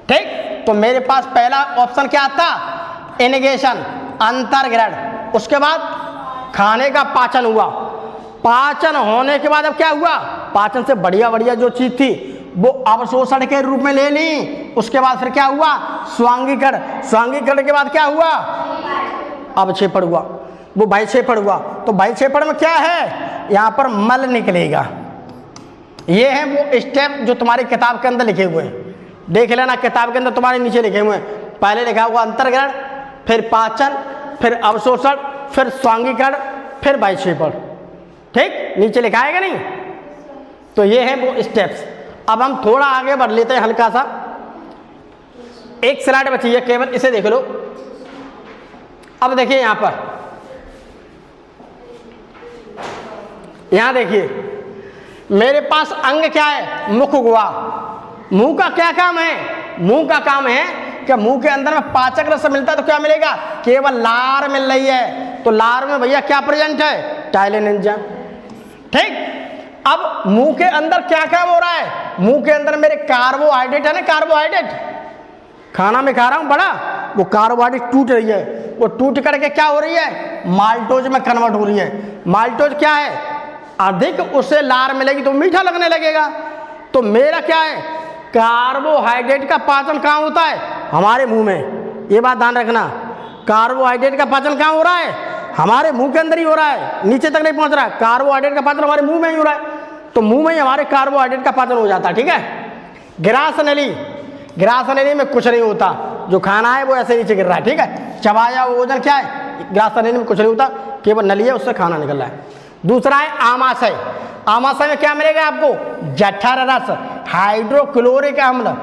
ठीक, तो मेरे पास पहला ऑप्शन क्या था, इनगेशन, अंतर्ग्रहण। उसके बाद खाने का पाचन हुआ। पाचन होने के बाद अब क्या हुआ, पाचन से बढ़िया बढ़िया जो चीज थी वो अवशोषण के रूप में ले ली। उसके बाद फिर क्या हुआ, स्वांगीकरण। स्वांगीकरण के बाद क्या हुआ, अवक्षेपण हुआ। वो बहिक्षेपण हुआ। तो बहिक्षेपण में क्या है, यहाँ पर मल निकलेगा। ये है वो स्टेप जो तुम्हारी किताब के अंदर लिखे हुए हैं, देख लेना किताब के अंदर तुम्हारे नीचे लिखे हुए हैं। पहले लिखा हुआ अंतर्ग्रहण, फिर पाचन, फिर अवशोषण, फिर स्वांगीकरण, फिर बहिक्षेपण। ठीक, नीचे लिखा है कि नहीं। तो ये है वो स्टेप्स। अब हम थोड़ा आगे बढ़ लेते हैं, हल्का सा। एक स्लाइड बची है केवल, इसे देख लो। अब देखिए यहां पर, यहां देखिए मेरे पास अंग क्या है, मुख गुहा। मुंह का क्या काम है, मुंह का काम है कि मुंह के अंदर में पाचक रस मिलता है तो क्या मिलेगा, केवल लार मिल रही है। तो लार में भैया क्या प्रेजेंट है, टाइलिन एंजाइम। ठीक, अब मुंह के अंदर क्या काम हो रहा है, मुंह के अंदर मेरे कार्बोहाइड्रेट है ना, कार्बोहाइड्रेट खाना में खा रहा हूं बड़ा, वो कार्बोहाइड्रेट टूट रही है। वो टूट करके क्या हो रही है, माल्टोज में कन्वर्ट हो रही है। माल्टोज क्या है, अधिक उससे लार मिलेगी तो मीठा लगने लगेगा। तो मेरा क्या है, कार्बोहाइड्रेट का पाचन कहाँ होता है, हमारे मुंह में। ये बात ध्यान रखना, कार्बोहाइड्रेट का पाचन कहाँ हो रहा है, हमारे मुंह के अंदर ही हो रहा है, नीचे तक नहीं पहुंच रहा है। कार्बोहाइड्रेट का पाचन हमारे मुंह में ही हो रहा है, तो मुंह में ही हमारे कार्बोहाइड्रेट का पाचन हो जाता है। ठीक है, ग्रास नली, ग्रास नली में कुछ नहीं होता, जो खाना है वो ऐसे नीचे गिर रहा है। ठीक है, चबाया वो भोजन क्या है, ग्रास नली में कुछ नहीं होता, केवल नली है, उससे खाना निकल रहा है। दूसरा है आमाशय। आमाशय में क्या मिलेगा आपको, जठर रस, हाइड्रोक्लोरिक अम्ल,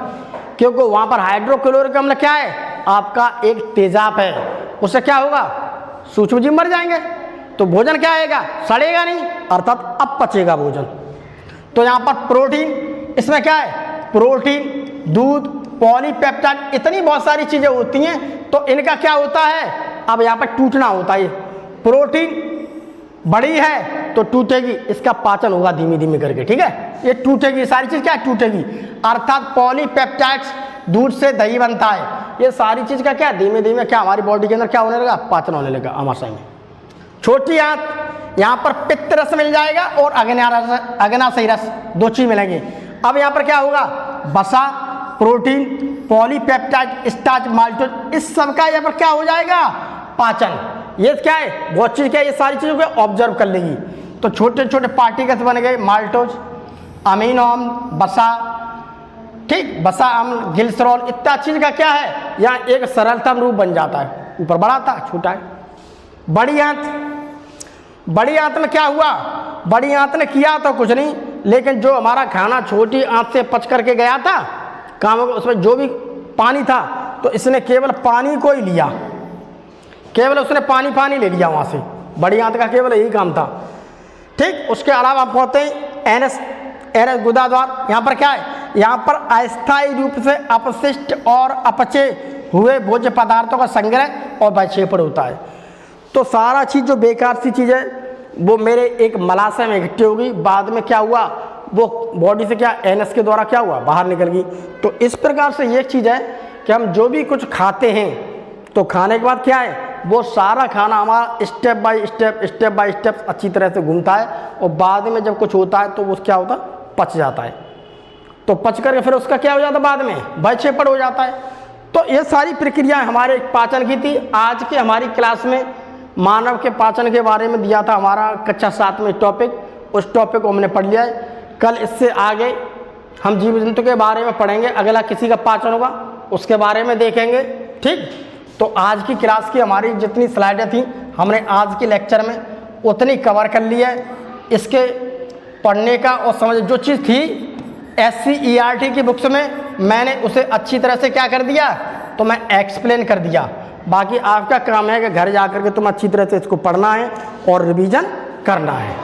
क्योंकि वहां पर हाइड्रोक्लोरिक अम्ल क्या है, आपका एक तेजाब है। उससे क्या होगा, सूक्ष्मजीव मर जाएंगे, तो भोजन क्या आएगा, सड़ेगा नहीं, अर्थात अब पचेगा भोजन। तो यहाँ पर प्रोटीन, इसमें क्या है, प्रोटीन, दूध, पॉलीपेप्टाइड, इतनी बहुत सारी चीजें होती हैं। तो इनका क्या होता है, अब यहाँ पर टूटना होता है। प्रोटीन बड़ी है तो टूटेगी, इसका पाचन होगा धीमी धीमी करके। ठीक है, ये टूटेगी, सारी चीज क्या टूटेगी, अर्थात पॉलीपेप्टाइड्स, दूध से दही बनता है, ये सारी चीज का क्या धीमे धीमे क्या हमारी बॉडी के अंदर क्या होने लगा, पाचन होने लगा आमाशय में। छोटी आंत, यहाँ पर पित्त रस मिल जाएगा और अग्नाशयी रस, दो चीज मिलेंगे। अब यहाँ पर क्या होगा, वसा, प्रोटीन, पॉलीपेप्टाइड, स्टार्च, माल्टोज, इस सब का यहाँ पर क्या हो जाएगा, पाचन। ये क्या है, बहुत चीज क्या है, ये सारी चीजों को ऑब्जर्व कर लेगी। तो छोटे छोटे पार्टिकल्स बन गए, माल्टोज, अमीनो अम्ल, वसा, ठीक, वसा अम्ल, ग्लिसरॉल, इतना चीज का क्या है, यहाँ एक सरलतम रूप बन जाता है। ऊपर बड़ा था, छोटा है। बड़ी आंत, बड़ी आंत में क्या हुआ, बड़ी आंत ने किया तो कुछ नहीं, लेकिन जो हमारा खाना छोटी आंत से पच करके गया था काम, उसमें जो भी पानी था तो इसने केवल पानी को ही लिया, केवल उसने पानी पानी ले लिया वहां से। बड़ी आंत का केवल यही काम था। ठीक, उसके अलावा हम पहुंचते हैं एनस गुदा द्वार। यहाँ पर क्या है, यहाँ पर अस्थायी रूप से अपशिष्ट और अपचे हुए भोज्य पदार्थों का संग्रह और बहिक्षेपण होता है। तो सारा चीज जो बेकार सी चीज है वो मेरे एक मलाशय में इकट्ठी होगी, बाद में क्या हुआ, वो बॉडी से क्या एनएस के द्वारा क्या हुआ, बाहर निकल गई। तो इस प्रकार से ये चीज है कि हम जो भी कुछ खाते हैं तो खाने के बाद क्या है, वो सारा खाना हमारा स्टेप बाय स्टेप अच्छी तरह से घूमता है, और बाद में जब कुछ होता है तो वो क्या होता है, पच जाता है। तो पच करके फिर उसका क्या हो जाता है, बाद में बहिक्षेपण हो जाता है। तो ये सारी प्रक्रिया हमारे पाचन की थी। आज की हमारी क्लास में मानव के पाचन के बारे में दिया था हमारा कक्षा 7 में टॉपिक, उस टॉपिक को हमने पढ़ लिया है। कल इससे आगे हम जीव जंतु के बारे में पढ़ेंगे, अगला किसी का पाचन होगा उसके बारे में देखेंगे। ठीक, तो आज की क्लास की हमारी जितनी स्लाइडें थी हमने आज के लेक्चर में उतनी कवर कर ली है। इसके पढ़ने का और समझ जो चीज़ थी SCERT की बुक्स में मैंने उसे अच्छी तरह से क्या कर दिया, तो मैं एक्सप्लेन कर दिया। बाकी आपका काम है कि घर जा कर के तुम अच्छी तरह से इसको पढ़ना है और रिवीजन करना है।